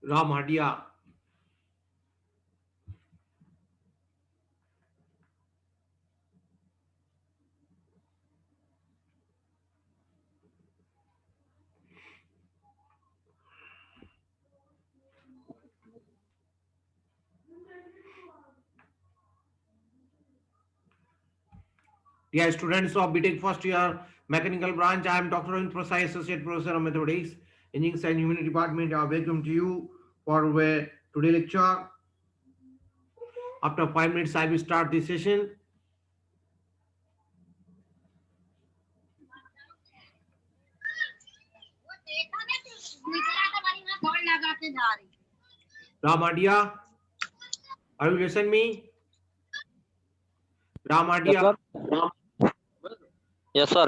Ram Hatia, Dear students of BTech first year mechanical branch, I am Dr. Ravindra Prasad, Associate Professor of Mathematics, Engineering and Human Department. I welcome to you for today lecture. After 5 minutes, I will start the session. Ramadia, are you listen me? Yes, Ramadia, sir. Yes, sir.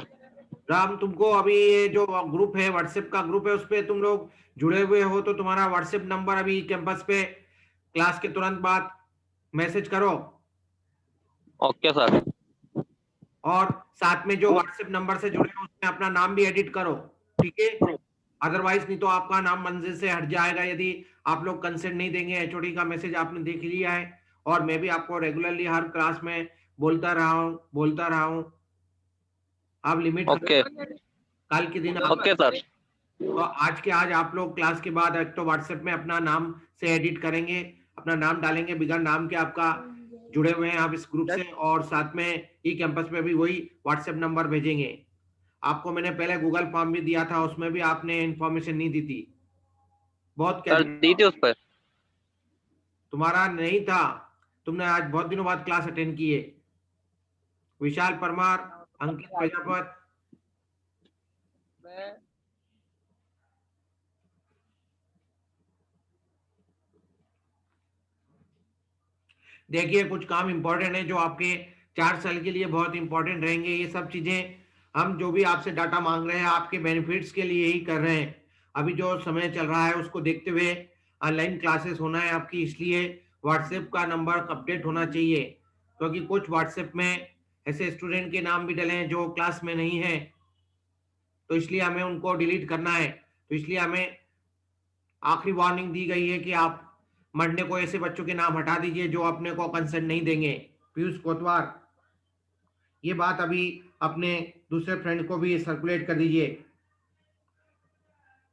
Ram, तुमको अभी ये जो group है, WhatsApp का group है, उस पर तुम लोग जुड़े हुए हो, तो तुम्हारा व्हाट्सएप नंबर अभी कैंपस पे क्लास के तुरंत बाद मैसेज करो, Okay, sir. और साथ में जो व्हाट्सएप नंबर से जुड़े हो उसमें अपना नाम भी एडिट करो, ठीक है? अदरवाइज नहीं तो आपका नाम मंजिल से हट जाएगा यदि आप लोग कंसेंट नहीं देंगे। एचओडी का मैसेज आपने देख लिया है, और मैं भी आपको रेगुलरली हर क्लास में बोलता रहा हूँ। आप लिमिट Okay. कल के दिन आप, Okay, sir. तो आज के आज आप लोग क्लास के बाद एक तो व्हाट्सएप में अपना नाम से एडिट करेंगे, अपना नाम डालेंगे, बिगड़ नाम के आपका जुड़े हुए हैं आप इस ग्रुप से, और साथ में ई कैंपस में भी वही व्हाट्सएप नंबर भेजेंगे। आपको मैंने पहले गूगल फॉर्म भी दिया था, उसमें भी आपने इंफॉर्मेशन नहीं दी थी। बहुत क्या सर दी थी उस पर। तुम्हारा नहीं था, तुमने आज बहुत दिनों बाद क्लास अटेंड की है। विशाल परमार, अंकित प्रजापत, देखिए कुछ काम इंपॉर्टेंट है जो आपके 4 साल के लिए बहुत इंपॉर्टेंट रहेंगे। ये सब चीजें हम जो भी आपसे डाटा मांग रहे हैं आपके बेनिफिट्स के लिए ही कर रहे हैं। अभी जो समय चल रहा है उसको देखते हुए ऑनलाइन क्लासेस होना है आपकी, इसलिए व्हाट्सएप का नंबर अपडेट होना चाहिए, क्योंकि कुछ व्हाट्सएप में ऐसे स्टूडेंट के नाम भी डले हैं जो क्लास में नहीं है, तो इसलिए हमें उनको डिलीट करना है। तो इसलिए हमें आखिरी वार्निंग दी गई है कि आप मंडे को ऐसे बच्चों के नाम हटा दीजिए जो अपने को कंसेंट नहीं देंगे। पीयूष कोतवार, ये बात अभी अपने दूसरे फ्रेंड को भी सर्कुलेट कर दीजिए।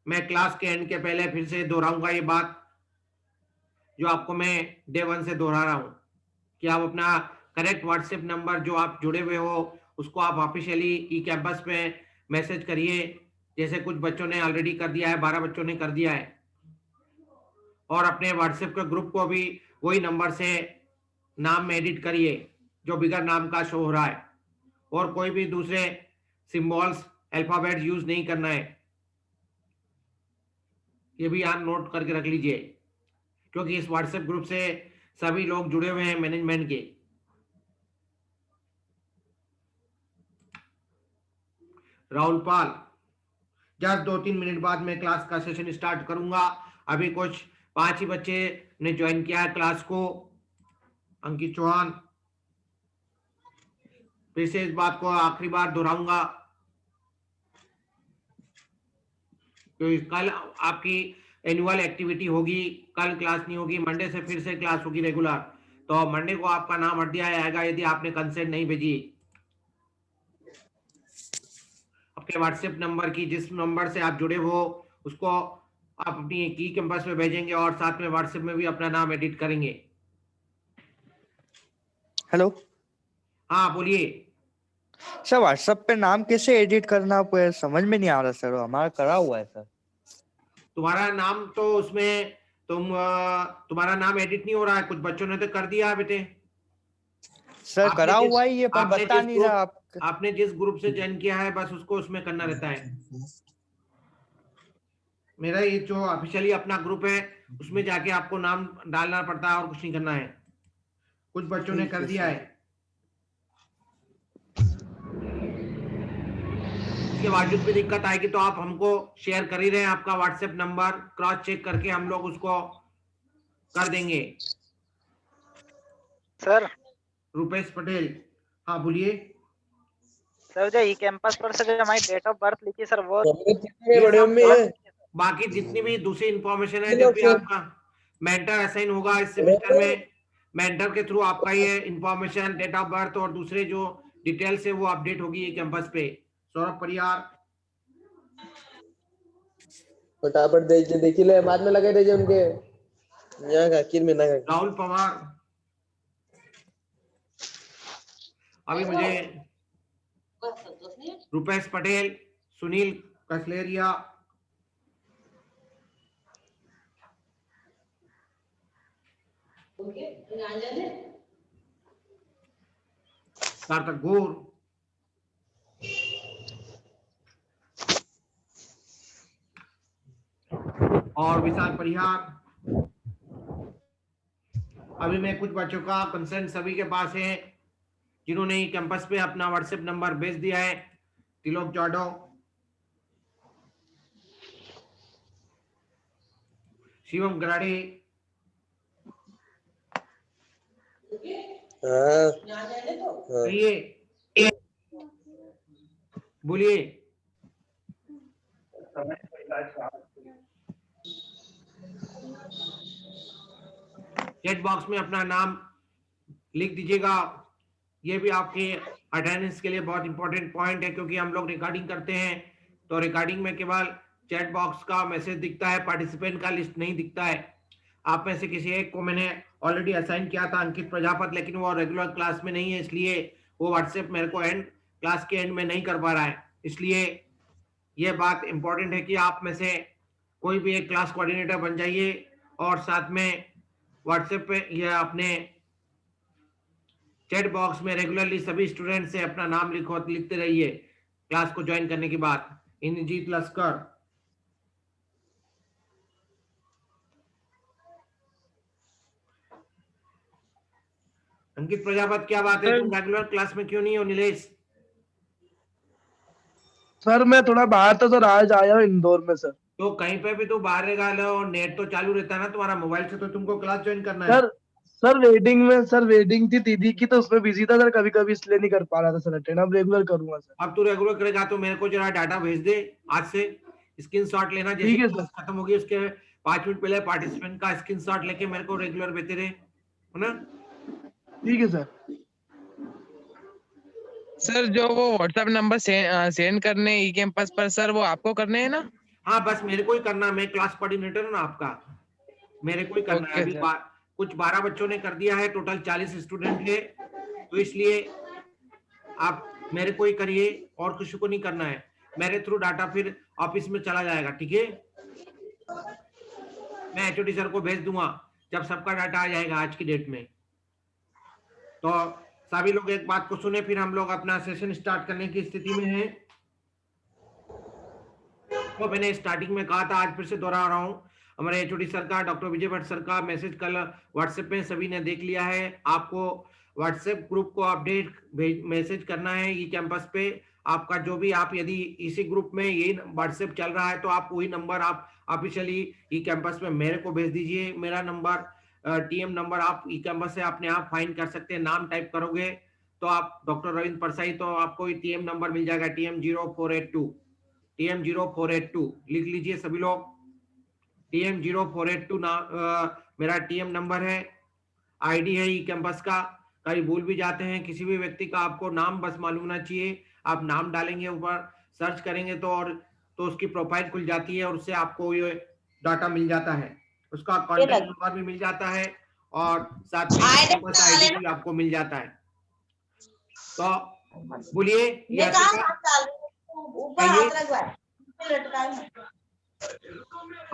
मैं क्लास के एंड के पहले फिर से दोहराऊंगा ये बात जो आपको मैं डे 1 से दोहरा रहा हूं, कि आप अपना करेक्ट व्हाट्सएप नंबर जो आप जुड़े हुए हो उसको आप ऑफिशियली ई कैंपस पे मैसेज करिए, जैसे कुछ बच्चों ने ऑलरेडी कर दिया है, 12 बच्चों ने कर दिया है। और अपने व्हाट्सएप के ग्रुप को भी वही नंबर से नाम में एडिट करिए जो बिगर नाम का शो हो रहा है, और कोई भी दूसरे सिंबल्स अल्फाबेट यूज नहीं करना है। ये भी आप नोट करके रख लीजिए, क्योंकि इस व्हाट्सएप ग्रुप से सभी लोग जुड़े हुए हैं मैनेजमेंट के। राहुल पाल, जस्ट 2-3 मिनट बाद मैं क्लास का सेशन स्टार्ट करूंगा। अभी कुछ 5 ही बच्चे ने ज्वाइन किया है क्लास को। अंकित चौहान, फिर से इस बात को आखिरी बार दोहराऊंगा, तो कल आपकी एनुअल एक्टिविटी होगी, कल क्लास नहीं होगी, मंडे से फिर से क्लास होगी रेगुलर। तो मंडे को आपका नाम हट दिया आएगा यदि आपने कंसेंट नहीं भेजी। आपके व्हाट्सएप नंबर की जिस नंबर से आप जुड़े हो उसको आप अपनी की कैंपस में भेजेंगे, और साथ में व्हाट्सएप में भी अपना नाम एडिट करेंगे। हेलो हाँ बोलिए। सर, व्हाट्सएप पे नाम कैसे एडिट करना समझ में नहीं आ रहा सर, हमारा करा हुआ है सर। तुम्हारा नाम तो उसमें तुम्हारा नाम एडिट नहीं हो रहा है, कुछ बच्चों ने तो कर दिया बेटे। सर करा हुआ है ये, पर बता नहीं रहा आप। आपने जिस ग्रुप से ज्वाइन किया है बस उसको उसमें करना रहता है। मेरा ये जो ऑफिशियली अपना ग्रुप है उसमें जाके आपको नाम डालना पड़ता है और कुछ नहीं करना है। कुछ बच्चों ने कर दिया है, इसके बावजूद भी दिक्कत आएगी तो आप हमको शेयर कर ही रहे हैं आपका व्हाट्सएप नंबर, क्रॉस चेक करके हम लोग उसको कर देंगे। सर रुपेश पटेल, हाँ बोलिए। सर जो ई कैंपस पर से जो हमारी डेट ऑफ बर्थ लिखी सर वो डेट ऑफ बर्थ बाकी जितनी भी दूसरी इंफॉर्मेशन है, जब भी आपका मेंटर असाइन होगा इस सेमेस्टर में, मेंटर के थ्रू आपका ये इंफॉर्मेशन, डेट ऑफ बर्थ और दूसरे जो डिटेल्स है वो अपडेट होगी ये कैंपस पे। सौरभ परियार, फटाफट देखी ले, बाद में लगे रहिए उनके यहाँ का किर में ना। राहुल पवार, अभी मुझे रुपेश पटेल, सुनील कसलेरिया, सार्थक गौर, और विशाल परिहार। अभी मैं कुछ बच्चों का कंसर्न सभी के पास है जिन्होंने कैंपस पे अपना व्हाट्सएप नंबर भेज दिया है। तिलोक जाधव, शिवम गराड़े, कहिए, बोलिए। चैट बॉक्स में अपना नाम लिख दीजिएगा। ये भी आपके अटेंडेंस के लिए बहुत इंपॉर्टेंट पॉइंट है, क्योंकि हम लोग रिकॉर्डिंग करते हैं तो रिकॉर्डिंग में केवल चैट बॉक्स का मैसेज दिखता है, पार्टिसिपेंट का लिस्ट नहीं दिखता है। आप में से किसी एक को मैंने ऑलरेडी असाइन किया था, अंकित प्रजापत, लेकिन वो रेगुलर क्लास में नहीं है, इसलिए वो व्हाट्सएप मेरे को क्लास के एंड में नहीं कर पा रहा है। इसलिए ये बात इंपॉर्टेंट है कि आप में से कोई भी एक क्लास कोऑर्डिनेटर बन जाइए और साथ में व्हाट्सएप पे या अपने चैट बॉक्स में रेगुलरली सभी स्टूडेंट से अपना नाम लिखते रहिए क्लास को ज्वाइन करने के बाद। इंद्रजीत लस्कर, अंकित प्रजापत, क्या बात है, तुम रेगुलर क्लास में क्यों नहीं हो? नीलेश सर मैं थोड़ा बाहर था सर, आज आया हूँ इंदौर में सर। तो कहीं पे भी तो बाहर रहेगा और नेट तो चालू रहता है ना तुम्हारा मोबाइल से, तो तुमको क्लास ज्वाइन करना है। सर वेडिंग थी दीदी की, तो उसमें बिजी था सर, कभी कभी इसलिए नहीं कर पा रहा था सर अटेंड। अब रेगुलर करूंगा सर। अब तू रेगुलर करेगा तो मेरे को जरा डाटा भेज दे, आज से स्क्रीनशॉट लेना, जैसे क्लास खत्म होगी उसके 5 मिनट पहले पार्टिसिपेंट का स्क्रीनशॉट लेके मेरे को रेगुलर भेजते रहे, है ना? ठीक है सर। सर जो वो व्हाट्सएप नंबर सेंड करने ई कैंपस पर सर, वो आपको करने हैं ना? हाँ, बस मेरे को ही करना, मैं क्लास कोऑर्डिनेटर हूँ ना आपका, मेरे को ही करना है। अभी कुछ 12 बच्चों ने कर दिया है, टोटल 40 स्टूडेंट है, तो इसलिए आप मेरे को ही करिए और किसी को नहीं करना है। मेरे थ्रू डाटा फिर ऑफिस में चला जाएगा, ठीक है? मैं एचओडी सर को भेज दूंगा जब सबका डाटा आ जाएगा आज की डेट में। तो सभी लोग एक बात को सुने, फिर हम लोग अपना सेशन स्टार्ट करने की स्थिति में हैं। तो मैंने स्टार्टिंग में कहा था, आज फिर से दोहरा रहा हूं, हमारे एचओडी सर का, डॉक्टर विजय भट्ट सर का मैसेज कल व्हाट्सएप में सभी ने देख लिया है। आपको व्हाट्सएप ग्रुप को अपडेट मैसेज करना है ई कैंपस पे। आपका जो भी, आप यदि इसी ग्रुप में यही व्हाट्सएप चल रहा है तो आप वही नंबर आप ऑफिशियली ई कैंपस में मेरे को भेज दीजिए। मेरा नंबर टीएम नंबर आप ई कैंपस से अपने आप फाइंड कर सकते हैं। नाम टाइप करोगे तो आप डॉक्टर रविंद्र परसाई, तो आपको टीएम नंबर मिल जाएगा, TM0482 लिख लीजिए सभी लोग। TM0482 मेरा टीएम नंबर है, आईडी है ई कैंपस का। कहीं भूल भी जाते हैं किसी भी व्यक्ति का, आपको नाम बस मालूम होना चाहिए। आप नाम डालेंगे, ऊपर सर्च करेंगे तो उसकी प्रोफाइल खुल जाती है और उससे आपको ये डाटा मिल जाता है, उसका कॉन्टैक्ट नंबर भी मिल जाता है और साथ में कैंपस आईडी भी आपको मिल जाता है। तो बोलिए,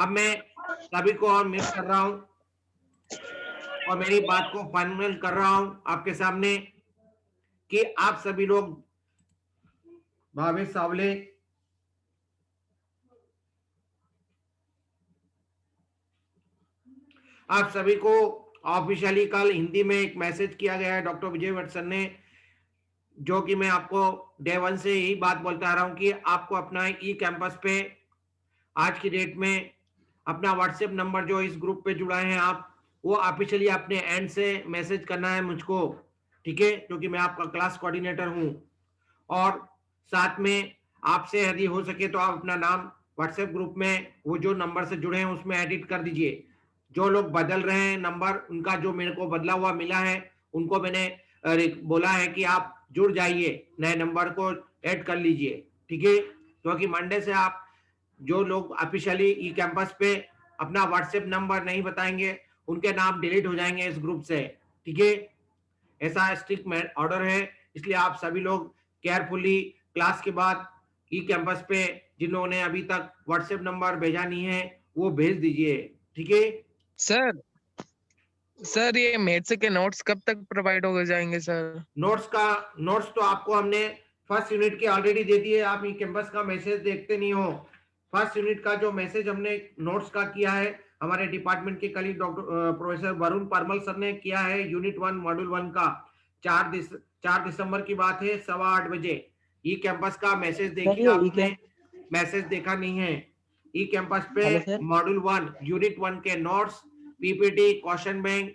अब मैं सभी को और मिस कर रहा हूं और मेरी बात को फाइनल कर रहा हूं आपके सामने कि आप सभी लोग, भावेश सावले, आप सभी को ऑफिशियली कल हिंदी में एक मैसेज किया गया है डॉक्टर विजय भट्ट सर ने, जो कि मैं आपको डे 1 से यही बात बोलता आ रहा हूं कि आपको अपना ई कैंपस पे आज की डेट में अपना व्हाट्सएप नंबर जो इस ग्रुप पे जुड़ाए हैं आप, वो ऑफिशियली अपने एंड से मैसेज करना है मुझको, ठीक है? क्योंकि मैं आपका क्लास कोऑर्डिनेटर हूं। और साथ में आपसे यदि हो सके तो आप अपना नाम व्हाट्सएप ग्रुप में वो जो नंबर से जुड़े हैं उसमें एडिट कर दीजिए। जो लोग बदल रहे हैं नंबर, उनका जो मेरे को बदला हुआ मिला है, उनको मैंने बोला है कि आप जुड़ जाइए, नए नंबर को ऐड कर लीजिए, ठीक है। क्योंकि मंडे से आप जो लोग ऑफिशियली ई कैंपस पे अपना व्हाट्सएप नंबर नहीं बताएंगे, उनके नाम डिलीट हो जाएंगे इस ग्रुप से, ठीक है। ऐसा स्ट्रिक्ट ऑर्डर है, इसलिए आप सभी लोग केयरफुली क्लास के बाद ई कैंपस पे जिन्होंने अभी तक व्हाट्सएप नंबर भेजा नहीं है वो भेज दीजिए, ठीक है। सर सर ये मैथ्स के नोट्स कब तक प्रोवाइड हो जाएंगे सर? नोट्स तो आपको हमने फर्स्ट यूनिट के ऑलरेडी दे दिए। आप ई कैंपस का मैसेज देखते नहीं हो। फर्स्ट यूनिट का जो मैसेज हमने नोट्स का किया है, हमारे डिपार्टमेंट के कलीग डॉक्टर प्रोफेसर वरुण परमल सर ने किया है, यूनिट 1 मॉड्यूल 1 का 4 दिसंबर की बात है, 8:15 बजे। ई कैंपस का मैसेज देखिए, आपने मैसेज देखा नहीं है। ई कैंपस पे मॉड्यूल 1 यूनिट 1 के नोट्स, पीपीटी, क्वेश्चन बैंक,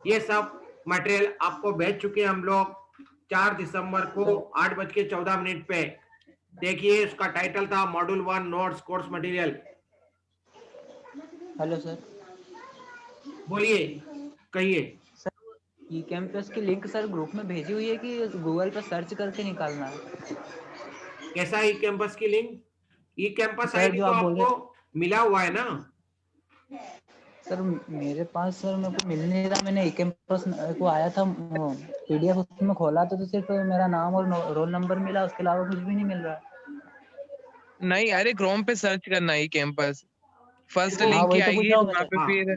ये सब मटेरियल आपको भेज चुके हैं हम लोग 4 दिसंबर को 8:14 पे। देखिए उसका टाइटल था module 1 notes course material. Hello sir. बोलिए, कहिए। ई कैंपस की लिंक सर ग्रुप में भेजी हुई है कि गूगल पर सर्च करके निकालना है? कैसा ई कैंपस की लिंक? ई कैंपस सर, आईडी जो तो आप बोल आपको मिला हुआ है ना? सर मेरे पास सर मेरे को मिल नहीं रहा। मैंने ई कैंपस को आया था पीडीएफ, उसमें खोला तो सिर्फ मेरा नाम और रोल नंबर मिला, उसके अलावा कुछ भी नहीं मिल रहा। नहीं, अरे क्रोम पे सर्च करना ई कैंपस, फर्स्ट हाँ, लिंक वही की तो पूछ आएगी, रहा हूँ वहाँ पे हाँ। फिर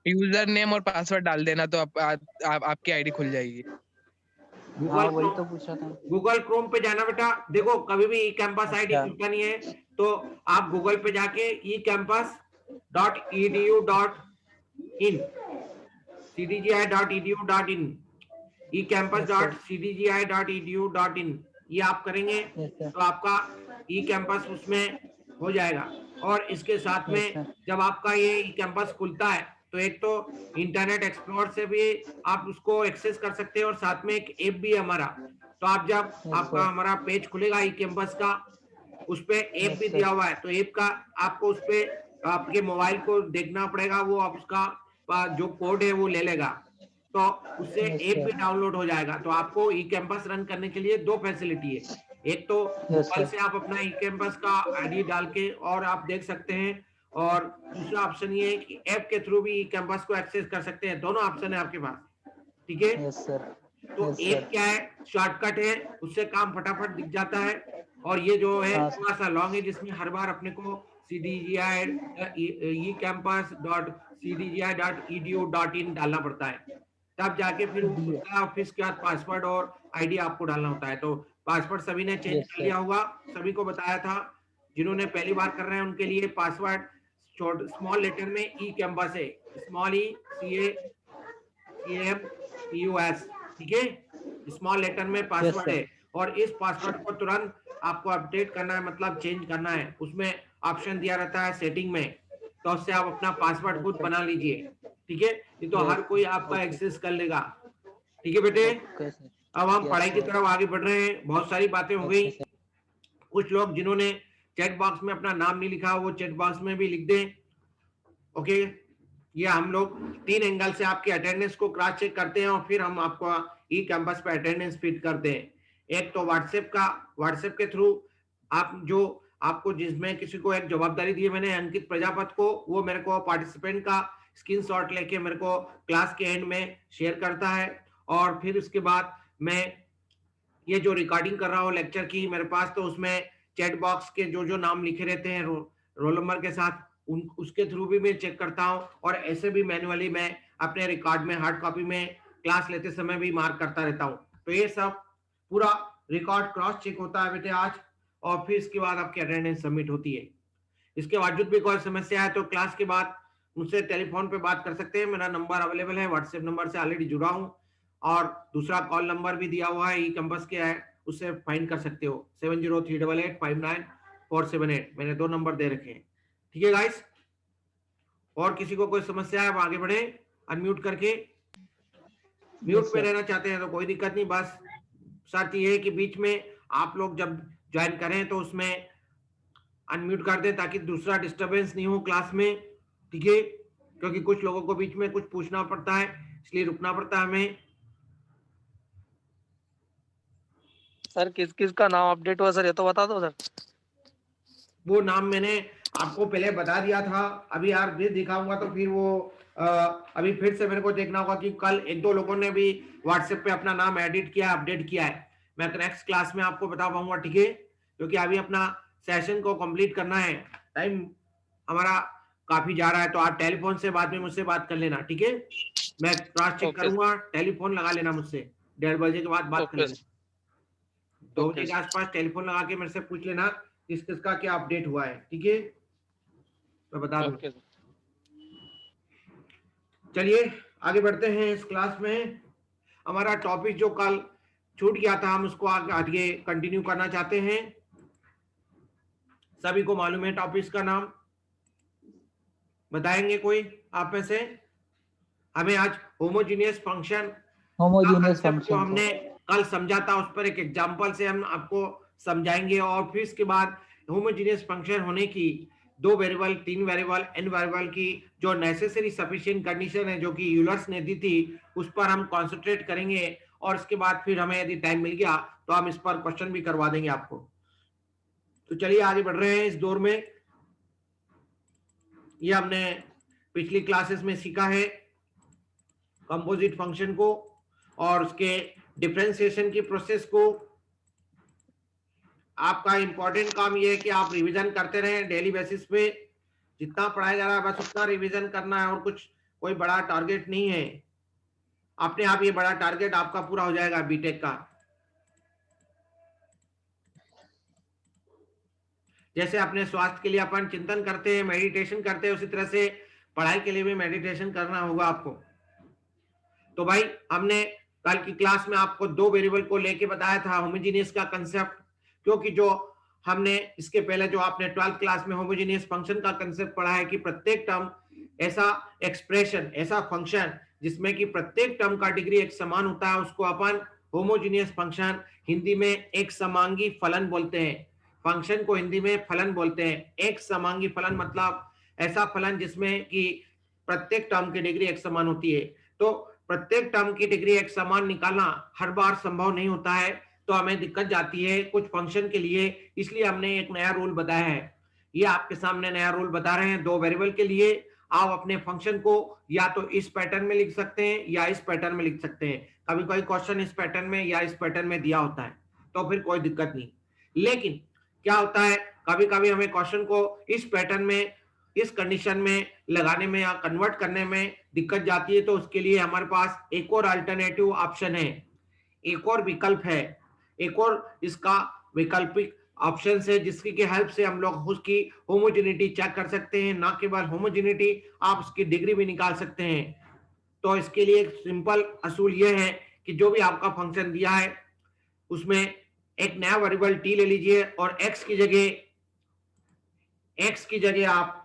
यूजर नेम और पासवर्ड डाल देना तो आपकी आईडी खुल जाएगी। हाँ, वही तो पूछ रहा था। गूगल क्रोम पे जाना बेटा। देखो कभी भी ई कैंपस आईडी अच्छा। खुलता नहीं है, तो आप गूगल पे जाके ecampus.edu.in cdgi.edu.in ecampus.cdgi.edu.in ये आप करेंगे तो आपका ई कैंपस उसमें हो जाएगा। और इसके साथ में जब आपका ये ई कैंपस खुलता है तो एक तो इंटरनेट एक्सप्लोरर से भी आप उसको एक्सेस कर सकते हैं और साथ में एक ऐप भी है हमारा। तो आप जब आपका हमारा पेज खुलेगा ई कैंपस का, उस पे ऐप भी दिया हुआ है, तो ऐप का आपको उस पे आपके मोबाइल को देखना पड़ेगा, वो आप उसका जो कोड है वो ले लेगा, तो उससे ऐप भी डाउनलोड हो जाएगा। तो आपको ई कैंपस रन करने के लिए 2 फैसिलिटी है। एक तो गूगल से आप अपना ई कैंपस का आईडी डाल के और आप देख सकते हैं, और दूसरा ऑप्शन ये है कि ऐप के थ्रू भी ई कैंपस को एक्सेस कर सकते हैं। दोनों ऑप्शन है आपके पास, ठीक है। तो ऐप क्या है, शॉर्टकट है, उससे काम फटाफट दिख जाता है। और ये जो है थोड़ा सा लॉन्ग है, जिसमें हर बार अपने को cdgi.ecampus.cdgi.edu.in डालना पड़ता है, तब जाके फिर फिर उसके बाद पासवर्ड और आईडी आपको डालना होता है। तो पासवर्ड सभी ने चेंज कर लिया होगा, सभी को बताया था। जिन्होंने पहली बार कर रहे हैं उनके लिए पासवर्ड स्मॉल लेटर में ई कैंपस है, स्मॉल ई CAMPUS, ठीक है, स्मॉल लेटर में पासवर्ड है। और इस पासवर्ड को तुरंत आपको अपडेट करना है, मतलब चेंज करना है। उसमें ऑप्शन दिया रहता है सेटिंग में, तो उससे आप अपना पासवर्ड खुद बना लीजिए, ठीक है। ये तो हर कोई आपका एक्सेस कर लेगा, ठीक है बेटे। अब हम पढ़ाई की तरफ आगे बढ़ रहे हैं। बहुत सारी बातें हो गई। कुछ लोग जिन्होंने चैट बॉक्स में अपना नाम नहीं लिखा, वो चैट बॉक्स में भी लिख दें, ओके। ये हम लोग 3 एंगल से आपके अटेंडेंस को क्रॉस चेक करते हैं और फिर हम आपको ई कैंपस पे अटेंडेंस फिट करते हैं। एक तो व्हाट्सएप के थ्रू आप जो आपको जिसमें किसी को एक जवाबदारी दी है मैंने अंकित प्रजापत को, वो मेरे को पार्टिसिपेंट का स्क्रीनशॉट लेके मेरे को क्लास के एंड में शेयर करता है। और फिर उसके बाद मैं ये जो रिकॉर्डिंग कर रहा हूँ लेक्चर की मेरे पास, तो उसमें चैट बॉक्स के जो नाम लिखे रहते हैं रोल नंबर के साथ, उसके थ्रू भी मैं चेक करता हूँ। और ऐसे भी मैन्युअली मैं अपने रिकॉर्ड में हार्ड कॉपी में क्लास लेते समय भी मार्क करता रहता हूँ। तो ये सब पूरा रिकॉर्ड क्रॉस चेक होता है बेटे आज, और फिर इसके बाद आपकी अटेंडेंस सबमिट होती है। इसके बावजूद भी कोई समस्या है तो क्लास के बाद मुझसे टेलीफोन पे बात कर सकते हैं। मेरा नंबर अवेलेबल है, व्हाट्सएप नंबर से ऑलरेडी जुड़ा हूँ, और दूसरा कॉल नंबर भी दिया हुआ है ई कैंपस के है, उससे फाइंड कर सकते हो 7038859478। मैंने 2 नंबर दे रखे हैं, ठीक है गाइस। और किसी को कोई समस्या है आप आगे बढ़े, अनम्यूट करके। म्यूट पे रहना चाहते हैं तो कोई दिक्कत नहीं, बस शर्त ये है कि बीच में आप लोग जब ज्वाइन करें तो उसमें अनम्यूट कर दें ताकि दूसरा डिस्टरबेंस नहीं हो क्लास में, ठीक है, क्योंकि कुछ लोगों को बीच में कुछ पूछना पड़ता है, इसलिए रुकना पड़ता है हमें। सर किस किस का नाम अपडेट हुआ सर, ये तो बता दो सर। वो नाम मैंने आपको पहले बता दिया था, अभी यार ये दिखाऊंगा तो फिर वो अभी फिर से मेरे को देखना होगा कि कल एक दो लोगों ने भी व्हाट्सएप पे अपना नाम एडिट किया, अपडेट किया है। मैं नेक्स्ट क्लास में आपको बता पाऊंगा, ठीक है, क्योंकि अभी अपना सेशन को कंप्लीट करना है, टाइम हमारा काफी जा रहा है। तो आप टेलीफोन से बाद में मुझसे बात कर लेना, ठीक है, मैं क्रॉस चेक करूंगा, टेलीफोन लगा लेना मुझसे 1:30 बजे के बाद बात कर लेना, 2 बजे के आसपास टेलीफोन लगा के मेरे से पूछ लेना किस किस का क्या अपडेट हुआ है, ठीक है, मैं बता दूं। चलिए आगे बढ़ते हैं इस क्लास में। हमारा टॉपिक जो कल छूट गया था हम उसको आगे कंटिन्यू करना चाहते हैं। सभी को मालूम है टॉपिक का नाम, बताएंगे कोई आप में से? हमें आज होमोजीनियस फंक्शन जो हमने कल समझा था उस पर एक एग्जांपल से हम आपको समझाएंगे, और फिर इसके बाद होमोजीनियस फंक्शन होने की 2 वेरिएबल 3 वेरिएबल n वेरिएबल की जो नेसेसरी सफिशिएंट कंडीशन है जो कि यूलर्स ने दी थी उस पर हम कॉन्सेंट्रेट करेंगे, और इसके बाद फिर हमें यदि टाइम मिल गया तो हम इस पर क्वेश्चन भी करवा देंगे आपको। तो चलिए आगे बढ़ रहे हैं इस दौर में। ये हमने पिछली क्लासेस में सीखा है कंपोजिट फंक्शन को और उसके डिफरेंशिएशन की प्रोसेस को। आपका इंपॉर्टेंट काम ये है कि आप रिवीजन करते रहें डेली बेसिस पे, जितना पढ़ाया जा रहा है बस उतना रिवीजन करना है, और कुछ कोई बड़ा टारगेट नहीं है। अपने आप ये बड़ा टारगेट आपका पूरा हो जाएगा बीटेक का। जैसे अपने स्वास्थ्य के लिए अपन चिंतन करते हैं, मेडिटेशन करते हैं, उसी तरह से पढ़ाई के लिए भी मेडिटेशन करना होगा आपको। तो भाई हमने कल की क्लास में आपको 2 वेरिएबल को लेके बताया था होमोजीनियस का कंसेप्ट, क्योंकि जो हमने इसके पहले जो आपने 12th क्लास में होमोजीनियस फंक्शन का कंसेप्ट पढ़ा है कि प्रत्येक टर्म ऐसा एक्सप्रेशन, ऐसा फंक्शन जिसमें कि प्रत्येक टर्म का डिग्री एक समान होता है, उसको अपन होमोजीनियस फंक्शन, हिंदी में एक समांगी फलन बोलते हैं। फंक्शन को हिंदी में फलन बोलते हैं। एक समांगी फलन मतलब ऐसा फलन जिसमें कि प्रत्येक टर्म की डिग्री एक समान होती है। तो प्रत्येक टर्म की डिग्री एक समान निकालना हर बार संभव नहीं होता है, तो हमें दिक्कत जाती है कुछ फंक्शन के लिए, इसलिए हमने एक नया रूल बताया है। ये आपके सामने नया रूल बता रहे हैं 2 वेरिएबल के लिए। आप अपने फंक्शन को या तो इस पैटर्न में लिख सकते हैं या इस पैटर्न में लिख सकते हैं। कभी कोई क्वेश्चन इस पैटर्न में या इस पैटर्न में दिया होता है तो फिर कोई दिक्कत नहीं, लेकिन क्या होता है कभी कभी हमें क्वेश्चन को इस पैटर्न में, इस कंडीशन में लगाने में या कन्वर्ट करने में दिक्कत जाती है। तो उसके लिए हमारे पास एक और अल्टरनेटिव ऑप्शन है, एक और विकल्प है, एक और इसका वैकल्पिक ऑप्शन है जिसकी की हेल्प से हम लोग उसकी होमोजेनिटी चेक कर सकते हैं। ना केवल होमोजेनिटी, आप उसकी डिग्री भी निकाल सकते हैं। तो इसके लिए एक सिंपल असूल यह है कि जो भी आपका फंक्शन दिया है उसमें एक नया वेरिएबल t ले लीजिए और x की जगह आप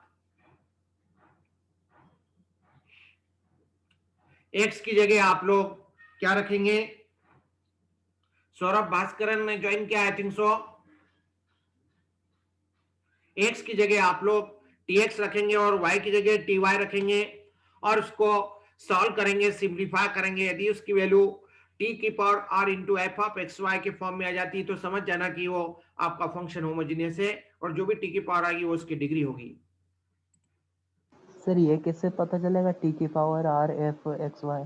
x की जगह आप लोग क्या रखेंगे? सौरभ भास्करन ने ज्वाइन किया है 300। x की जगह आप लोग tx रखेंगे और y की जगह ty रखेंगे और उसको सॉल्व करेंगे, सिंप्लीफाई करेंगे। यदि उसकी वैल्यू t की power r into F of X Y के फॉर्म में आ जाती है तो समझ जाना कि वो आपका फंक्शन होमोजेनियस है, और जो भी t की पावर आएगी वो उसकी डिग्री होगी। सर ये कैसे पता चलेगा t की power r f x y?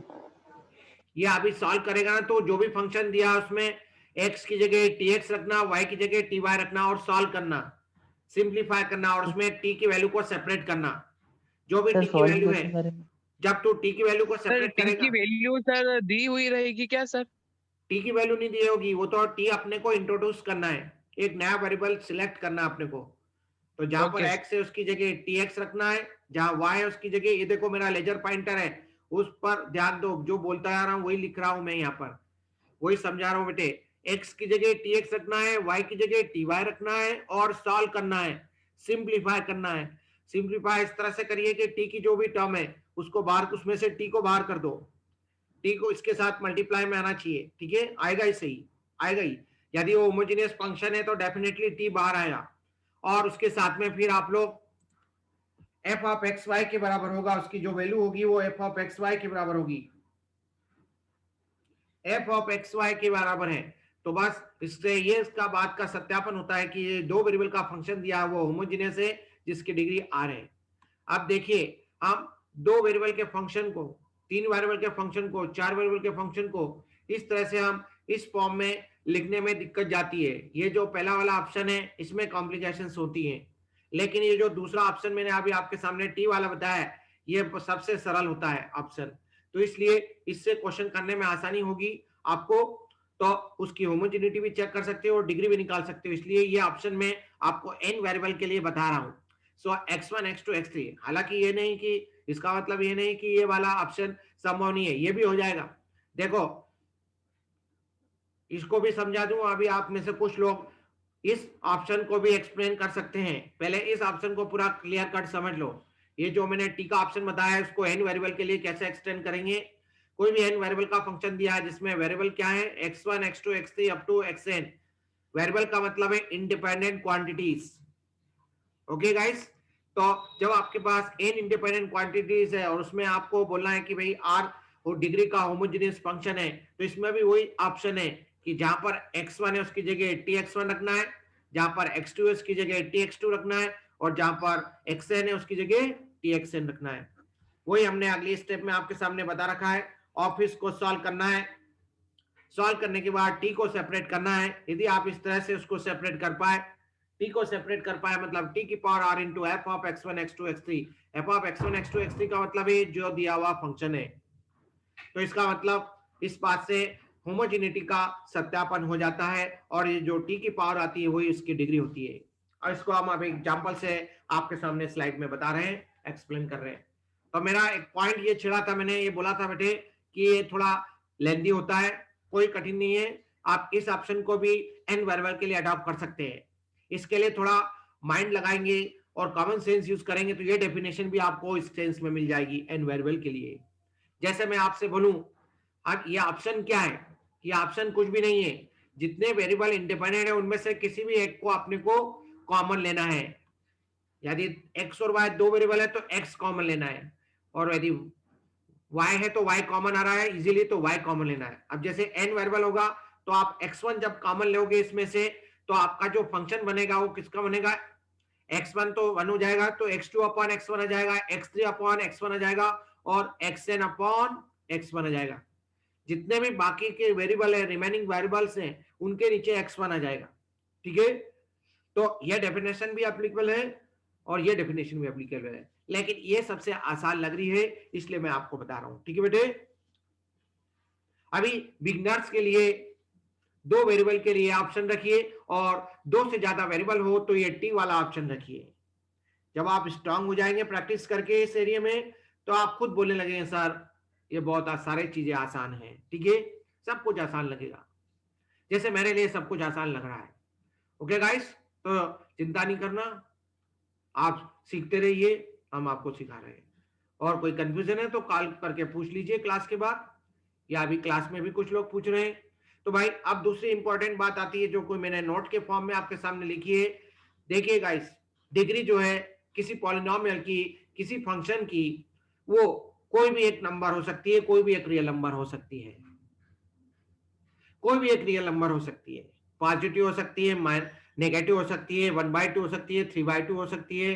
ये अभी सॉल्व करेगा ना, तो जो भी फंक्शन दिया उसमें x की जगह tx रखना, y की जगह ty रखना और सॉल्व करना, सिंप्लीफाई करना और उसमें t की वैल्यू को सेपरेट करना। जो भी t की वैल्यू है, जब तू t की वैल्यू को सेपरेट करेगा, t की वैल्यू सर दी हुई रहेगी क्या सर? t की वैल्यू नहीं दी होगी, वो तो t अपने को इंट्रोड्यूस करना है, एक नया वेरिएबल सिलेक्ट करना अपने को। तो जहां पर x है उसकी जगह tx रखना है, जहां y है उसकी जगह, ये देखो मेरा लेजर पॉइंटर है उस पर ध्यान दो, जो बोलता जा रहा हूं वही लिख रहा हूं मैं, यहाँ पर वही समझा रहा हूं बेटे। x की जगह tx रखना है, y की जगह ty रखना है और सॉल्व करना है, सिंप्लीफाई करना है। सिंप्लीफाई इस तरह से करिए कि t की जो भी टर्म है उसको बाहर, उसमें से t को बाहर कर दो, t को इसके साथ मल्टीप्लाई में आना चाहिए, ठीक है, आएगा ही, सही आएगा ही। यदि वो होमोजेनियस फंक्शन है तो डेफिनेटली t बाहर आएगा, और उसके साथ में फिर आप लोग एफ ऑफ एक्स वाई के बराबर होगा, उसकी जो वैल्यू होगी वो एफ ऑफ एक्स वाई के बराबर होगी, एफ ऑफ एक्स वाई के बराबर है। तो बस इससे ये इसका बात का सत्यापन होता है कि ये दो वेरिएबल का फंक्शन दिया है वो होमोजेनियस है जिसकी डिग्री आर है। अब देखिए हम दो वेरिएबल के फंक्शन को, तीन वेरिएबल के फंक्शन को, चार वेरिएबल के फंक्शन को इस तरह से हम इस फॉर्म में लिखने में दिक्कत जाती है। ये जो पहला वाला ऑप्शन है इसमें कॉम्प्लिकेशंस होती हैं, लेकिन ये जो दूसरा ऑप्शन मैंने अभी आपके सामने टी वाला बताया ये सबसे सरल होता है ऑप्शन, तो इसलिए इससे क्वेश्चन करने में आसानी होगी आपको। तो उसकी होमोजेनिटी भी चेक कर सकते हो और डिग्री भी निकाल सकते हो, इसलिए ये ऑप्शन में आपको n वेरिएबल के लिए बता रहा हूं। सो x1 x2 x3, हालांकि ये नहीं कि इसका मतलब ये नहीं कि ये वाला ऑप्शन संभव नहीं है, ये भी हो जाएगा। देखो इसको भी समझा दूं, अभी आप में से कुछ लोग इस ऑप्शन को भी एक्सप्लेन कर सकते हैं। पहले इस ऑप्शन को पूरा क्लियर कट समझ लो। ये जो मैंने टी का ऑप्शन बताया है उसको n वेरिएबल के लिए कैसे एक्सटेंड करेंगे। कोई भी n वेरिएबल का फंक्शन दिया है जिसमें वेरिएबल क्या है x1 x2 x3 up to xn, variable का मतलब है इंडिपेंडेंट क्वांटिटीज। ओके गाइस, तो जब आपके पास n इंडिपेंडेंट क्वांटिटीज है और उसमें आपको बोलना है कि भाई r और डिग्री का होमोजेनियस फंक्शन है, तो इसमें भी वही ऑप्शन है कि जहां पर x1 है उसकी जगह tx1 रखना है, जहां पर x2 है उसकी जगह tx2 रखना है, और जहां पर xn है उसकी जगह txn रखना है। वही हमने अगली स्टेप में आपके सामने बता रखा है। ऑफिस को सॉल्व करना है, सॉल्व करने के बाद t को सेपरेट करना है। यदि आप इस तरह से उसको सेपरेट कर पाए, t को सेपरेट कर पाए मतलब t की power r into F of x1 x2 x3, F of x1 x2 x3 का मतलब है जो दिया हुआ फंक्शन है। तो इसका मतलब इस बात से होमोजेनिटी का सत्यापन हो जाता है और ये जो t की पावर आती है वही उसकी डिग्री होती है। और इसको हम अब एग्जांपल से आपके सामने स्लाइड में बता रहे हैं, एक्सप्लेन कर रहे हैं। तो मेरा एक पॉइंट ये छिड़ा था, मैंने ये बोला था बेटे कि ये थोड़ा लेंदी होता है, कोई कठिन नहीं है। आप इस ऑप्शन को भी n वेरिएबल के लिए अडॉप्ट कर सकते हैं। इसके लिए थोड़ा माइंड लगाएंगे और कॉमन सेंस यूज करेंगे तो ये डेफिनेशन भी आपको इस सेंस में मिल जाएगी n वेरिएबल के लिए। जैसे मैं आपसे बोलूं अब ये ऑप्शन क्या है, ये ऑप्शन कुछ भी नहीं है। जितने वेरिएबल इंडिपेंडेंट है उनमें से किसी भी एक को अपने को कॉमन लेना है। यदि x और y दो वेरिएबल है तो x कॉमन लेना है, और यदि y है तो y कॉमन आ रहा है इजीली तो y कॉमन लेना है। अब जैसे n वेरिएबल होगा तो आप x1 जब कॉमन लोगे इसमें से तो आपका जो फंक्शन बनेगा वो किसका बनेगा, x1 तो 1 हो जाएगा, तो x2 अपॉन x1 आ जाएगा, x3 अपॉन x1 आ जाएगा और xn अपॉन x1 आ जाएगा। जितने भी बाकी के वेरिएबल है, रिमेनिंग वेरिएबल्स हैं, उनके नीचे x1 आ जाएगा। ठीक है, तो यह डेफिनेशन भी एप्लीकेबल है और ये डेफिनेशन भी एप्लीकेबल है, लेकिन ये सबसे आसान लग रही है इसलिए मैं आपको बता रहा हूं। ठीक है बेटे, अभी बिगनर्स के लिए दो वेरिएबल के लिए ऑप्शन रखिए और दो से ज्यादा वेरिएबल हो तो ये टी वाला ऑप्शन रखिए। जब आप स्ट्रांग हो जाएंगे प्रैक्टिस करके इस एरिया में तो आप खुद बोलने लगेंगे सर ये बहुत सारी चीजें आसान हैं। ठीक है, सब कुछ आसान लगेगा, जैसे मेरे लिए सब कुछ आसान लग रहा है। ओके गाइस, तो चिंता नहीं करना, आप सीखते रहिए, हम आपको सिखा रहे हैं। और कोई कंफ्यूजन है तो कॉल करके पूछ लीजिए क्लास के बाद, या अभी क्लास में भी कुछ लोग पूछ रहे हैं। तो भाई अब दूसरी इंपॉर्टेंट बात आती है जो कोई मैंने नोट के फॉर्म में आपके सामने लिखी है। देखिए गाइस, डिग्री जो है किसी पॉलिनोमियल की, किसी फंक्शन की, वो कोई भी एक नंबर हो सकती है, कोई भी एक रियल नंबर हो सकती है, कोई भी एक रियल नंबर हो सकती है, पॉजिटिव हो सकती है, नेगेटिव हो सकती है, 1/2 हो सकती है, 3/2 हो सकती है।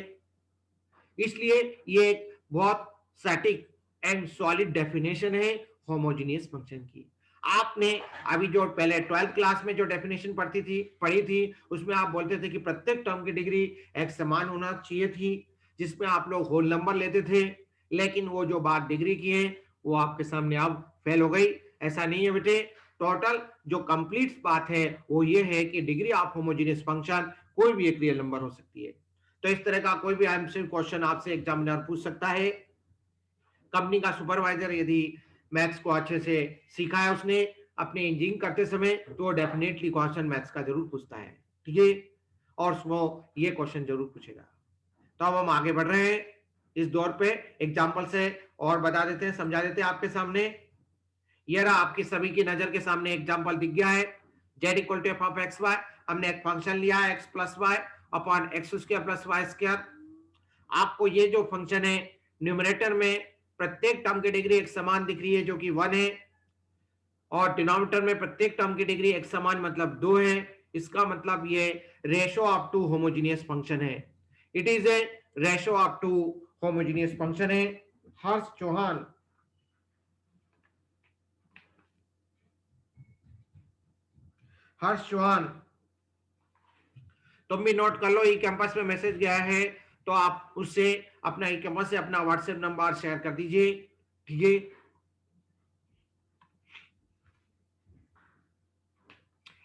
इसलिए ये एक बहुत स्टैटिक एंड सॉलिड डेफिनेशन है होमोजेनियस फंक्शन की। आपने अभी जो पहले 12th क्लास में जो डेफिनेशन पढ़ी थी उसमें आप बोलते थे कि प्रत्येक टर्म की डिग्री एक समान होना चाहिए थी, जिसमें आप लोग होल नंबर लेते थे, लेकिन वो जो बात डिग्री की है वो आपके सामने अब फेल हो गई। ऐसा नहीं है बेटे, टोटल जो कंप्लीट बात है वो ये है कि डिग्री ऑफ होमोजेनियस फंक्शन कोई भी एक रियल नंबर हो सकती है। तो इस तरह का कोई भी आंसर क्वेश्चन आपसे एग्जामिनर पूछ सकता है। कंपनी का सुपरवाइजर यदि मैथ्स को अच्छे से सीखा है उसने अपने इंजीनियरिंग करते समय, तो डेफिनेटली क्वेश्चन मैथ्स का जरूर पूछता है। ठीक है, और वो ये क्वेश्चन जरूर पूछेगा। तो अब हम आगे बढ़ रहे हैं इस दौर पे, एग्जाम्पल से और बता देते हैं, समझा देते हैं आपके सामने। ये रहा आपकी सभी की नजर के सामने एग्जाम्पल दिख गया है। z = f of x y, हमने एक फंक्शन लिया है x + y upon X square plus Y square. आपको ये जो फंक्शन है न्यूमरेटर में प्रत्येक टर्म की डिग्री एक समान दिख रही है जो कि 1 है, और डिनोमिनेटर में प्रत्येक टर्म की डिग्री एक समान मतलब 2 है। इसका मतलब ये ratio of two homogeneous function है। It is a ratio of two homogeneous function है। हर्ष चौहान, हर्ष चौहान तुम भी नोट कर लो, ई कैंपस में मैसेज गया है तो आप उससे अपना ई कैंपस से अपना व्हाट्सएप नंबर शेयर कर दीजिए, ठीक है।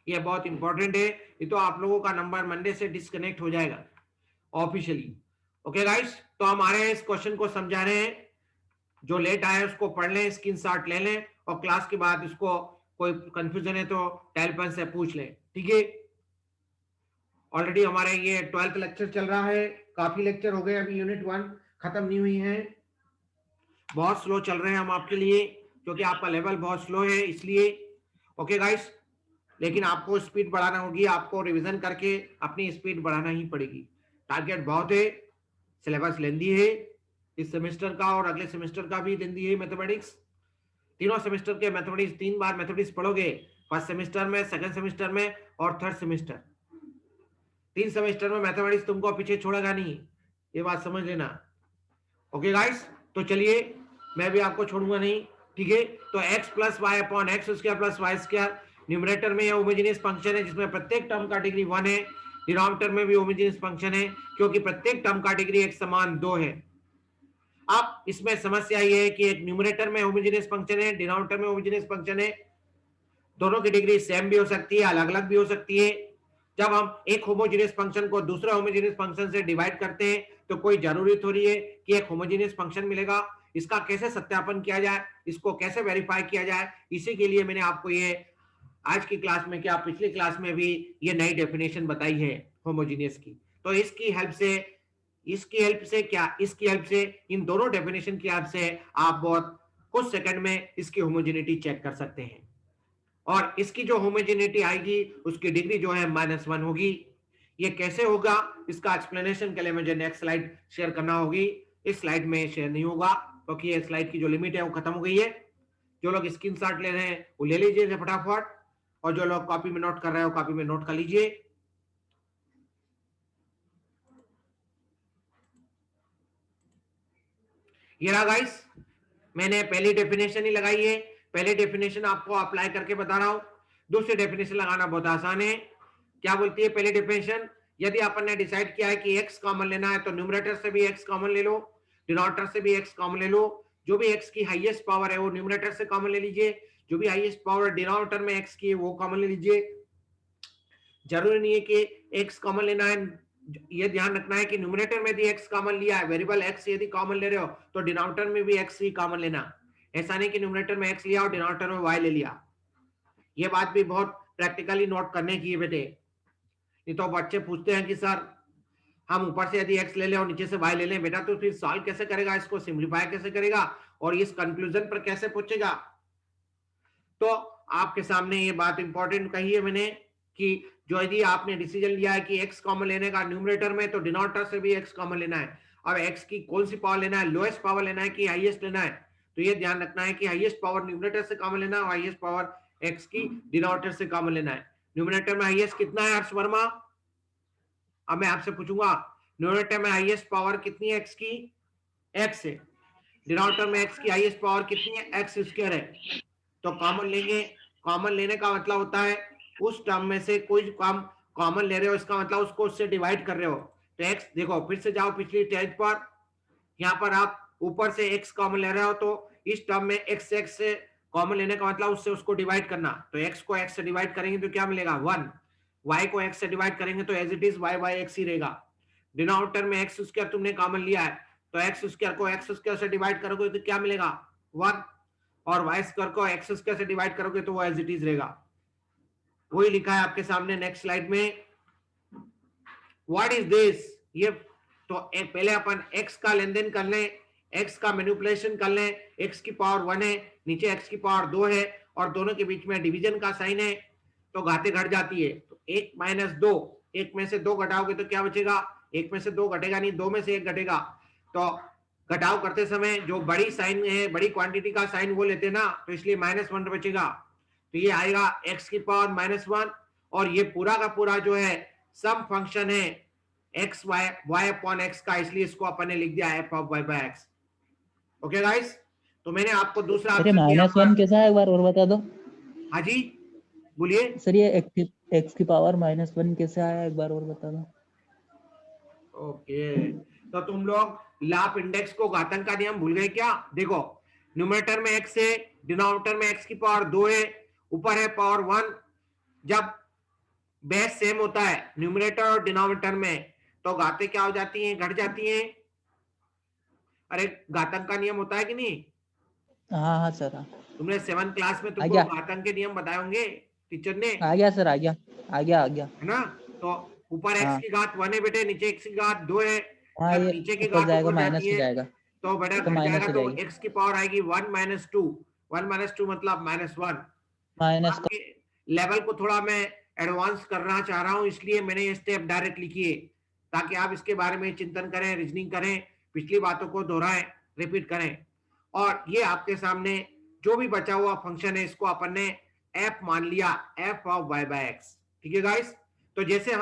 ये बहुत इंपॉर्टेंट है, ये तो आप लोगों का नंबर मंडे से डिस्कनेक्ट हो जाएगा ऑफिशियली। ओके गाइस, तो हम आ रहे हैं, इस क्वेश्चन को समझा रहे हैं। जो लेट आए उसको पढ़ लें, स्क्रीनशॉट ले लें, और क्लास के बाद इसको कोई कंफ्यूजन है तो टेलीफोन से पूछ लें, ठीक है। ऑलरेडी हमारे ये 12th लेक्चर चल रहा है, काफी लेक्चर हो गए, अभी यूनिट 1 खत्म नहीं हुई है। बहुत स्लो चल रहे हैं हम आपके लिए, क्योंकि आपका लेवल बहुत स्लो है इसलिए। ओके गाइस, लेकिन आपको स्पीड बढ़ाना होगी, आपको रिवीजन करके अपनी स्पीड बढ़ाना ही पड़ेगी। टारगेट बहुत है, सिलेबस लेंदी है इस सेमेस्टर का, और अगले सेमेस्टर का भी लेंदी है मैथमेटिक्स। तीनों सेमेस्टर के मैथमेटिक्स 3 बार मैथमेटिक्स पढ़ोगे, फर्स्ट सेमेस्टर में, सेकंड सेमेस्टर में और थर्ड सेमेस्टर। 3 सेमेस्टर में मैथमेटिक्स तुमको पीछे छोड़ेगा नहीं, ये बात समझ लेना। ओके गाइस, तो चलिए, मैं भी आपको छोड़ूंगा नहीं, ठीक है। तो x plus Y upon X square plus Y square, numerator में ये होमोजेनियस फंक्शन है जिसमें प्रत्येक टर्म का डिग्री 1 है। डिनोमिनेटर में भी होमोजेनियस फंक्शन है क्योंकि प्रत्येक टर्म का डिग्री एक समान 2 है। अब इसमें समस्या ये है कि एक न्यूमरेटर में होमोजेनियस फंक्शन है, डिनोमिनेटर में होमोजेनियस फंक्शन है, दोनों की डिग्री सेम भी हो सकती है, अलग अलग भी हो सकती है। जब हम एक होमोजेनियस फंक्शन को दूसरे होमोजेनियस फंक्शन से डिवाइड करते हैं तो कोई जरूरी थोड़ी है कि एक होमोजेनियस फंक्शन मिलेगा। इसका कैसे सत्यापन किया जाए, इसको कैसे वेरीफाई किया जाए, इसी के लिए मैंने आपको ये आज की क्लास में, क्या पिछली क्लास में भी ये नई डेफिनेशन बताई है होमोजेनियस की। तो इसकी हेल्प से इन दोनों डेफिनेशन की हेल्प से आप बहुत कुछ सेकंड में इसकी होमोजेनिटी चेक कर सकते हैं, और इसकी जो होमोजेनिटी आएगी उसकी डिग्री जो है -1 होगी। ये कैसे होगा, इसका एक्सप्लेनेशन के लिए मुझे नेक्स्ट स्लाइड शेयर करना होगी। इस स्लाइड में शेयर नहीं होगा क्योंकि ये स्लाइड की जो लिमिट है वो खत्म हो गई है। जो लोग स्क्रीनशॉट ले रहे हैं वो ले लीजिए फटाफट, और जो लोग कॉपी में नोट कर रहे हो कॉपी में नोट कर लीजिए। ये रहा गाइस, मैंने पहली डेफिनेशन ही लगाई है। पहले डेफिनेशन आपको अप्लाई करके बता रहा हूं, दूसरी डेफिनेशन लगाना बहुत आसान है। क्या बोलती है पहली डेफिनेशन? यदि अपन ने डिसाइड किया है कि x कॉमन लेना है तो न्यूमरेटर से भी x कॉमन ले लो, डिनोमिनेटर से भी x कॉमन ले लो। जो भी x की हाईएस्ट पावर है वो न्यूमरेटर से कॉमन ले लीजिए, जो भी हाईएस्ट पावर डिनोमिनेटर में x की है वो कॉमन ले लीजिए। जरूरी नहीं है कि x कॉमन लेना है, ये ध्यान रखना है कि न्यूमरेटर में भी x कॉमन लिया है, वेरिएबल x यदि कॉमन ले रहे हो तो डिनोमिनेटर में भी x ही कॉमन लेना। ऐसा नहीं कि न्यूमरेटर में x लिया और डिनोमिनेटर में y ले लिया। ये बात भी बहुत प्रैक्टिकली नोट करने की है बेटे, नहीं तो बच्चे पूछते हैं कि सर हम ऊपर से यदि x ले लें और नीचे से y ले लें, बेटा तो फिर सॉल्व कैसे करेगा, इसको सिंप्लीफाई कैसे करेगा और इस कंक्लूजन पर कैसे पहुंचेगा। तो आपके सामने ये बात इंपॉर्टेंट कही है मैंने कि जो यदि आपने डिसीजन लिया है कि x कॉमन लेने का न्यूमरेटर में, तो डिनोमिनेटर से भी x कॉमन लेना है। अब x की कौन सी पावर लेना है, लोएस्ट पावर लेना है कि हाईएस्ट लेना है, तो ये ध्यान रखना है कि हाईएस्ट पावर न्यूमरेटर से कॉमन लेना है और हाईएस्ट पावर x की डिनोमिनेटर से कॉमन लेना है। न्यूमरेटर में हाईएस्ट कितना है हर्ष वर्मा? अब मैं आपसे पूछूंगा न्यूमरेटर में हाईएस्ट पावर कितनी है x की? x है। डिनोमिनेटर में x की हाईएस्ट पावर कितनी है? x स्क्वायर है। तो कॉमन लेंगे, कॉमन लेने का मतलब होता है उस टर्म में से कोई काम कॉमन ले रहे हो, इसका मतलब उसको उससे डिवाइड कर रहे हो। तो x देखो, फिर से जाओ पिछली स्टेज पर, यहाँ पर आप ऊपर से x कॉमन ले रहे हो तो इस टर्म में x से कॉमन लेने का मतलब उससे उसको डिवाइड करना। तो x को x से डिवाइड करेंगे तो क्या मिलेगा? 1। y को x से डिवाइड करेंगे तो as it is y by x ही रहेगा। डिनोमिनेटर में x स्क्वायर तुमने कॉमन लिया है तो x स्क्वायर को x स्क्वायर से डिवाइड करोगे तो क्या मिलेगा? 1, और y स्क्वायर को x स्क्वायर से डिवाइड करोगे तो वो एज इट इज रहेगा। वही लिखा है आपके सामने नेक्स्ट स्लाइड में। What is this? ये तो पहले अपन x का लेन देन कर लें, x का मैनिपुलेशन कर लें। x की पावर 1 है, नीचे x की पावर 2 है और दोनों के बीच में डिवीजन का साइन है तो घाते घट जाती है। तो 1 - 2 एक में से 2 घटाओगे तो क्या बचेगा, एक में से 2 घटेगा नहीं, 2 में से 1 घटेगा। तो घटाव करते समय जो बड़ी साइन है, बड़ी क्वांटिटी का साइन वो लेते ना, तो इसलिए -1 बचेगा। तो ये आएगा x की पावर -1, और ये पूरा का पूरा जो है सम फंक्शन है x y अपॉन x का, इसलिए इसको अपन ने लिख दिया f of y by x। Okay guys, तो मैंने आपको दूसरा अरे -1 कैसा है एक बार और बता दो। हाँ जी बोलिए सर ये x की पावर -1 कैसे आया एक बार और बता दो। ओके, तो तुम लोग लाप इंडेक्स को घातांक का नियम भूल गए क्या? देखो न्यूमरेटर में x है, डिनोमिनेटर में x की पावर 2 है, ऊपर है पावर 1। जब बेस सेम होता है न्यूमरेटर और डिनोमिनेटर में, तो घातें क्या हो जाती हैं, घट जाती हैं। अरे घातांक का नियम होता है कि नहीं? हाँ सर हाँ। तुमने 7th क्लास में आ तुमको गया। घातांक के नियम बताए होंगे टीचर ने, आ गया सर, आ गया है ना? तो ऊपर x हाँ। की घात 1 है बेटे, नीचे x की घात 2 है। हाँ जब ये नीचे की ऊपर घात जाएगा ऊपर माइनस जाती हो है जाएगा। तो बड़ा तो घट माइनस जाएगा, हो तो जाएगी। x की पावर आएगी 1 - 2। 1 - 2 मतलब -1। माइनस आपके लेवल को थोड़ा मैं एडवांस करना चाह रहा हूं, इसलिए मैंने ये स्टेप डायरेक्ट लिखी है, ताकि आप इसके बारे में चिंतन करें, रीजनिंग करें, पिछली बातों को दोहराएं, रिपीट करें। और ये आपके सामने जो भी बचा हुआ फंक्शन है, इसको अपन ने f मान लिया, f of y by x। ठीक है गाइस, तो जैसे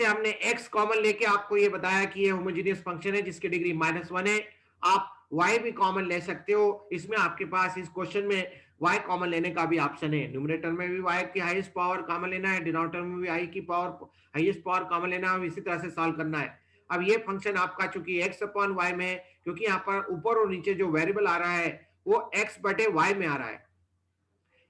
हमने x कॉमन लेके आपको ये बताया कि ये होमोजेनियस फंक्शन है जिसकी डिग्री -1 है। आप y भी कॉमन ले सकते हो, इसमें आपके पास इस क्वेश्चन में y कॉमन लेने का भी ऑप्शन है। न्यूमरेटर में भी y की हाईएस्ट पावर कॉमन लेना है, डिनोमिनेटर में भी y की पावर हाईएस्ट पावर कॉमन लेना है, इसी तरह से सॉल्व करना है। अब ये फंक्शन आपका चूंकि x अपॉन y में, क्योंकि यहाँ पर ऊपर और नीचे जो वेरिएबल आ रहा है वो x बटे y में आ रहा है।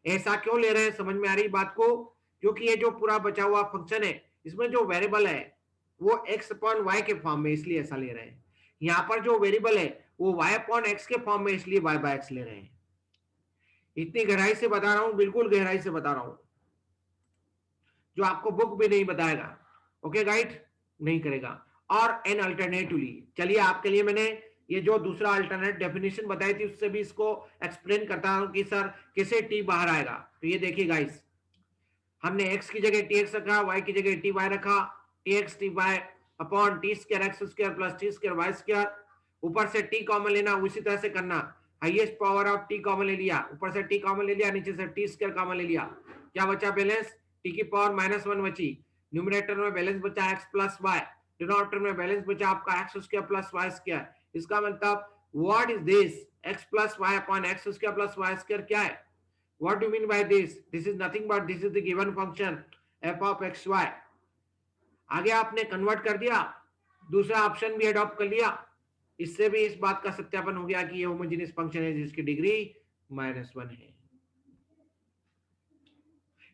ऐसा क्यों ले रहे हैं, समझ में आ रही बात को? क्योंकि ये जो पूरा बचा हुआ फंक्शन है, इसमें जो वेरिएबल है वो x अपॉन y के फॉर्म में, इसलिए ऐसा ले रहे हैं। यहाँ पर जो वेरिएबल है वो y अपॉन x के फॉर्म में, इसलिए y बाय x ले रहे हैं। इतनी गहराई से बता रहा हूं, बिल्कुल गहराई से बता रहा हूं, जो आपको बुक भी नहीं बताएगा। ओके गाइड, नहीं करेगा। और एन अल्टरनेटिवली, चलिए आपके लिए मैंने ये जो दूसरा अल्टरनेट डेफिनेशन बताई थी, उससे भी इसको एक्सप्लेन करता हूं कि सर कैसे t बाहर आएगा। तो ये देखिए गाइस, हमने x की जगह tx रखा, y की जगह ty रखा, tx ty upon t square x square plus t square y square. ऊपर से t कॉमन लेना, उसी तरह से करना। Highest power of t common ले लिया, ऊपर से t कॉमन ले लिया, नीचे से t स्क्वायर कॉमन ले लिया। क्या बचा बैलेंस? t की पावर -1 बची। न्यूमरेटर में बैलेंस बचा x प्लस y, डिनोमिनेटर में बैलेंस बचा आपका x square plus y square. इसका मतलब what is this? x plus y upon x square plus y square क्या है? What do you mean by this? This is nothing but this is the given function f of x y। आगे आपने convert कर दिया, दूसरा option भी adopt कर लिया, इससे भी इस बात का सत्यापन हो गया कि ये होमोजेनियस फंक्शन है जिसकी डिग्री -1 है।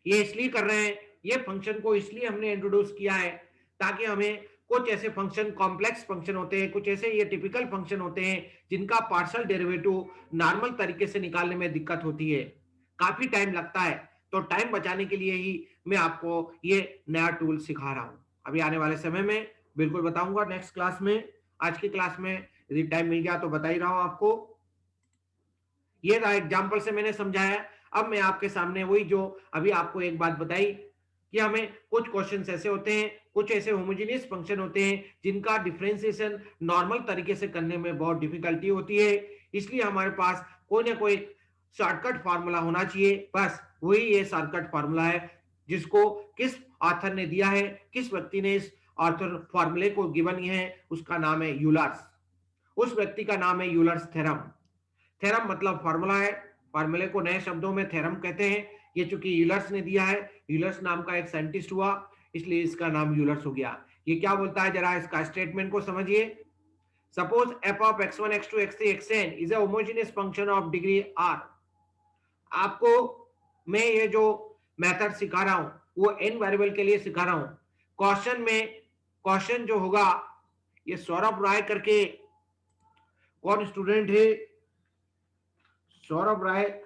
ये इसलिए कर रहे हैं, ये फंक्शन को इसलिए हमने इंट्रोड्यूस किया है ताकि हमें कुछ ऐसे फंक्शन, कॉम्प्लेक्स फंक्शन होते हैं, कुछ ऐसे ये टिपिकल फंक्शन होते हैं जिनका पार्शियल डेरिवेटिव नॉर्मल तरीके से निकालने में दिक्कत होती है, काफी टाइम लगता है। तो टाइम बचाने के लिए ही मैं आपको ये नया टूल सिखा रहा हूं। अभी आने वाले समय में बिल्कुल बताऊंगा नेक्स्ट क्लास में। आज की क्लास में यदि टाइम मिल गया तो बता ही रहा हूं आपको। ये एग्जाम्पल से मैंने समझाया। अब मैं आपके सामने वही जो अभी आपको एक बात बताई कि हमें कुछ क्वेश्चंस ऐसे होते हैं, कुछ ऐसे होमोजेनियस फंक्शन होते हैं जिनका डिफरेंशिएशन नॉर्मल तरीके से करने में बहुत डिफिकल्टी होती है, इसलिए हमारे पास कोई ना कोई शॉर्टकट फार्मूला होना चाहिए। बस वही ये शॉर्टकट फार्मूला है जिसको किस ऑथर ने दिया है, किस व्यक्ति ने इस ऑथर फार्मूले को गिवन है, उसका नाम है यूलर्स। उस व्यक्ति का नाम है यूलर्स थ्योरम। थ्योरम मतलब फार्मूला है, फार्मूले को नए शब्दों में थ्योरम कहते हैं। ये चूंकि यूलर्स ने दिया है, यूलर्स नाम का एक साइंटिस्ट हुआ, इसलिए इसका नाम यूलर्स हो गया। ये क्या बोलता है, जरा इसका स्टेटमेंट को समझिए। Suppose f of x1 x2 x3 xn is a homogeneous function of degree r। आपको मैं ये जो मेथड सिखा रहा हूं वो n वेरिएबल के लिए सिखा रहा हूं। क्वेश्चन जो होगा, ये सौरभ राय करके कौन स्टूडेंट है? सौरभ राय,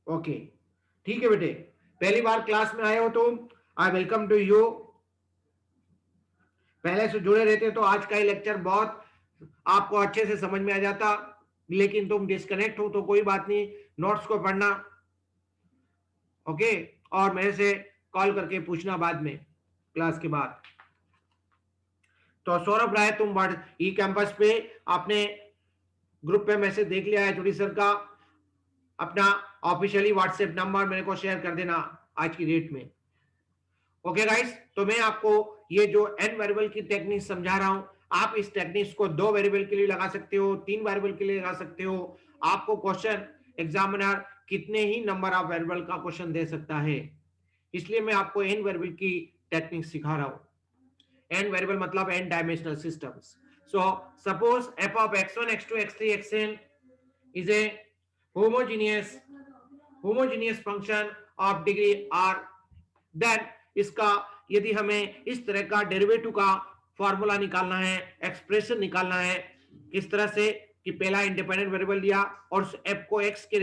ओके ठीक है बेटे, पहली बार क्लास में आए हो तो आई वेलकम टू यू। पहले से जुड़े रहते तो आज का ही लेक्चर बहुत आपको अच्छे से समझ में आ जाता, लेकिन तुम डिस्कनेक्ट हो तो कोई बात नहीं, नोट्स को पढ़ना ओके, और मेरे से कॉल करके पूछना बाद में क्लास के बाद। तो सौरभ राय, तुम ई कैंपस पे आपने ग्रुप पे मैसेज देख लिया है एचओडी सर का, अपना ऑफिशियली व्हाट्सएप नंबर मेरे को शेयर कर देना आज की डेट में। ओके गाइस, तो मैं आपको ये जो n वेरिएबल की टेक्निक समझा रहा हूं, आप इस टेक्निक्स को 2 वेरिएबल के लिए लगा सकते हो, 3 वेरिएबल के लिए लगा सकते हो। आपको क्वेश्चन एग्जामिनर कितने ही नंबर ऑफ वेरिएबल का क्वेश्चन दे सकता है, इसलिए मैं आपको n वेरिएबल की टेक्निक सिखा रहा हूं। n वेरिएबल मतलब n dimensional systems. So suppose f of x1 x2 x3 xn is a homogeneous function of degree r, then इसका यदि हमें इस तरह का डेरिवेटिव का फॉर्मूला निकालना है, एक्सप्रेशन निकालना है, किस तरह से कि पहला इंडिपेंडेंट वेरिएबल लिया और उस f को x1 के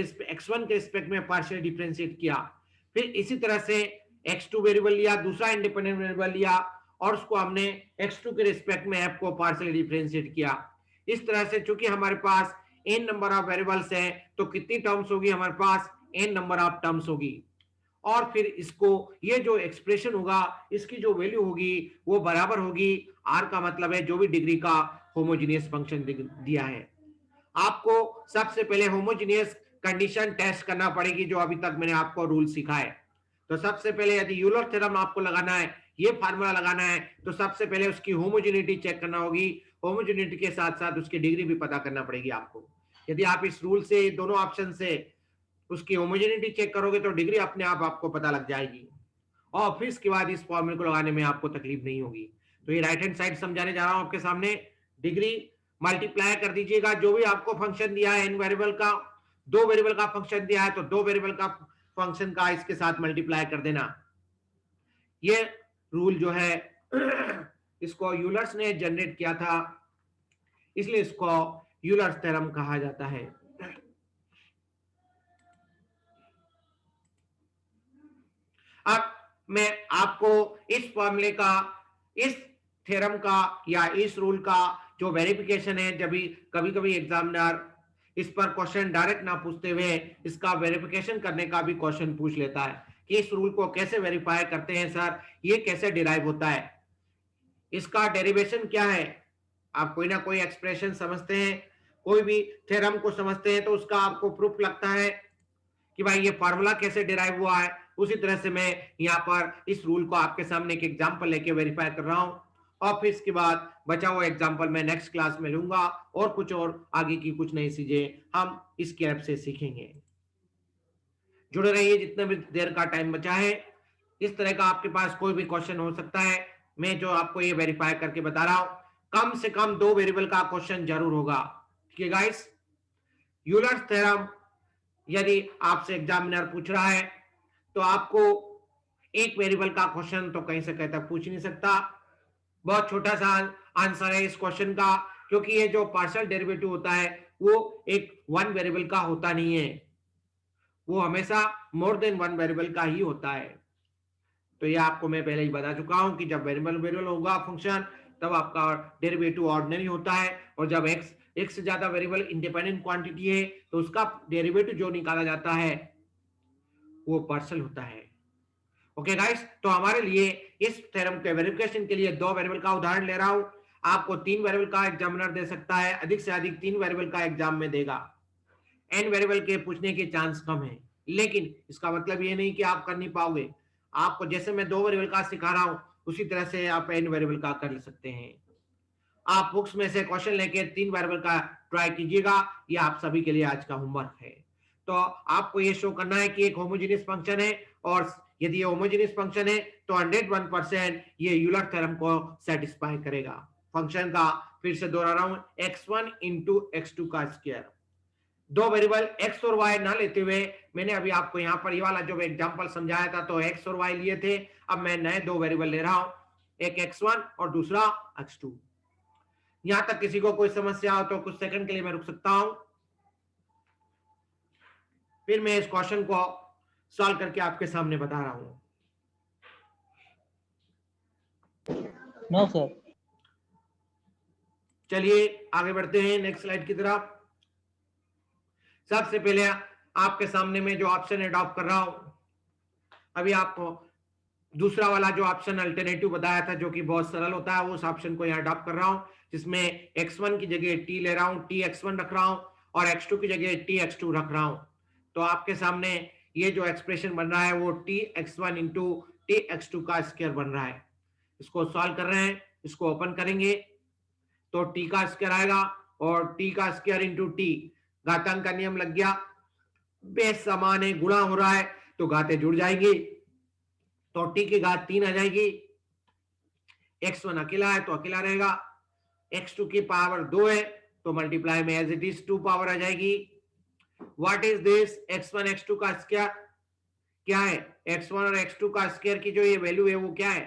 रिस्पेक्ट में पार्शियल डिफरेंशिएट किया, फिर इसी तरह से x2 वेरिएबल लिया, दूसरा इंडिपेंडेंट वेरिएबल लिया और उसको हमने x2 के रिस्पेक्ट में f को पार्शियल डिफरेंशिएट किया। इस तरह से चूंकि हमारे पास n नंबर ऑफ वेरिएबल्स है तो कितनी टर्म्स होगी, हमारे पास n नंबर ऑफ टर्म्स होगी, और फिर इसको ये जो एक्सप्रेशन होगा इसकी जो वैल्यू होगी वो बराबर होगी r का मतलब है जो भी डिग्री का होमोजेनियस फंक्शन दिया है। आपको सबसे पहले होमोजेनियस कंडीशन टेस्ट करना पड़ेगी, जो अभी तक मैंने आपको रूल सिखाए। तो सबसे पहले यदि यूलर थ्योरम आपको लगाना है, ये फार्मूला लगाना है, तो सबसे पहले उसकी होमोजेनिटी चेक करना होगी, होमोजेनिटी के साथ साथ उसकी डिग्री भी पता करना पड़ेगी आपको। यदि आप इस रूल से, दोनों ऑप्शन से उसकी होमोजेनिटी चेक करोगे तो डिग्री अपने आप आपको पता लग जाएगी, और फिर इसके बाद इस फॉर्मूले को लगाने में आपको तकलीफ नहीं होगी। तो ये राइट हैंड साइड समझाने जा रहा हूं आपके सामने। डिग्री मल्टीप्लाई कर दीजिएगा, जो भी आपको फंक्शन दिया है n वेरिएबल का, 2 वेरिएबल का फंक्शन दिया है तो 2 वेरिएबल का फंक्शन का इसके साथ मल्टीप्लाई कर देना। ये रूल जो है इसको यूलर्स ने जनरेट किया था, इसलिए इसको यूलर्स थ्योरम कहा जाता है। अब मैं आपको इस फॉर्मूले का, इस थ्योरम का या इस रूल का जो वेरिफिकेशन है, जब भी कभी कभी एग्जामिनर इस पर क्वेश्चन डायरेक्ट ना पूछते हुए इसका वेरिफिकेशन करने का भी क्वेश्चन पूछ लेता है कि इस रूल को कैसे वेरीफाई करते हैं सर, ये कैसे डिराइव होता है, इसका डेरिवेशन क्या है। आप कोई ना कोई एक्सप्रेशन समझते हैं, कोई भी थ्योरम को समझते हैं तो उसका आपको प्रूफ लगता है कि भाई ये फार्मूला कैसे डिराइव हुआ है। उसी तरह से मैं यहाँ पर इस रूल को आपके सामने एक एग्जांपल लेके वेरीफाई कर रहा हूँ, और फिर इसके बाद बचा हुआ एग्जांपल मैं नेक्स्ट क्लास में लूंगा और कुछ और आगे की कुछ नई चीजें हम इस ऐप से सीखेंगे। जुड़े रहिए जितने भी देर का टाइम बचा है। इस तरह का आपके पास कोई भी क्वेश्चन हो सकता है, मैं जो आपको ये वेरीफाई करके बता रहा हूँ, कम से कम 2 वेरिएबल का क्वेश्चन जरूर होगा। ठीक है गाइस, यूलर्स थ्योरम यदि आपसे एग्जामिनर पूछ रहा है तो आपको 1 वेरिएबल का क्वेश्चन तो कहीं से कहीं तक पूछ नहीं सकता। बहुत छोटा सा आंसर है इस क्वेश्चन का, क्योंकि ये जो पार्शियल डेरिवेटिव होता है वो एक 1 वेरिएबल का होता नहीं है, वो हमेशा मोर देन 1 वेरिएबल का ही होता है। तो ये आपको मैं पहले ही बता चुका हूं कि जब वेरिएबल होगा फंक्शन तब आपका डेरिवेटिव ऑर्डिनरी होता है, और जब एक से ज्यादा वेरिएबल इंडिपेंडेंट क्वांटिटी है तो उसका डेरिवेटिव जो निकाला जाता है वो पार्शियल होता है। ओके गाइस, तो हमारे लिए इस थ्योरम के वेरिफिकेशन के लिए 2 वेरिएबल का उदाहरण ले रहा हूं। आपको 3 वेरिएबल का एग्जामिनर दे सकता है, अधिक से अधिक 3 वेरिएबल का एग्जाम में देगा। n वेरिएबल के पूछने के चांस कम है, लेकिन इसका मतलब ये नहीं कि आप कर नहीं पाओगे। आपको जैसे मैं 2 वेरिएबल का सिखा रहा हूं उसी तरह से आप n वेरिएबल का कर सकते हैं। आप बुक्स में से क्वेश्चन लेके 3 वेरिएबल का ट्राई कीजिएगा, ये आप सभी के लिए आज का होमवर्क है। तो आपको ये शो करना है कि एक होमोजेनियस फंक्शन है, और यदि ये होमोजेनियस फंक्शन है तो 101% ये यूलर थ्योरम को सेटिस्फाई करेगा। फंक्शन का फिर से दोहरा रहा हूं, x1 इंटू x2 का स्क्वायर। 2 वेरिएबल x और y ना लेते हुए मैंने अभी आपको यहाँ पर ये वाला जो एग्जांपल समझाया था तो x और y लिए थे, अब मैं नए 2 वेरिएबल ले रहा हूं, एक x1 और दूसरा x2। यहां तक किसी को कोई समस्या हो तो कुछ सेकंड के लिए मैं रुक सकता हूं, फिर मैं इस क्वेश्चन को सॉल्व करके आपके सामने बता रहा हूं। No sir. चलिए आगे बढ़ते हैं नेक्स्ट स्लाइड की तरफ। सबसे पहले आपके सामने मैं जो ऑप्शन अडॉप्ट कर रहा हूं अभी आपको दूसरा वाला जो ऑप्शन अल्टरनेटिव बताया था जो कि बहुत सरल होता है, उस ऑप्शन को यहाँ अडॉप्ट कर रहा हूं, जिसमें x1 की जगह t ले रहा हूं, tx1 रख रहा हूं और x2 की जगह tx2 रख रहा हूं। तो आपके सामने ये जो एक्सप्रेशन बन रहा है वो tx1 इंटू tx2 का स्क्वायर बन रहा है। इसको सॉल्व कर रहे हैं, इसको ओपन करेंगे तो t का स्क्वायर आएगा और t का स्क्वायर इंटू t, घातांक का नियम लग गया, बेस समान है, गुणा हो रहा है तो घातें जुड़ जाएंगी, तो t की घात 3 आ जाएगी, x1 अकेला है तो अकेला रहेगा, x2 की पावर 2 है तो मल्टीप्लाई में एज इट इज 2 पावर आ जाएगी। What is this? x1 x2 का स्क्वायर क्या है? x1 और x2 का स्क्वायर की जो ये वैल्यू है वो क्या है?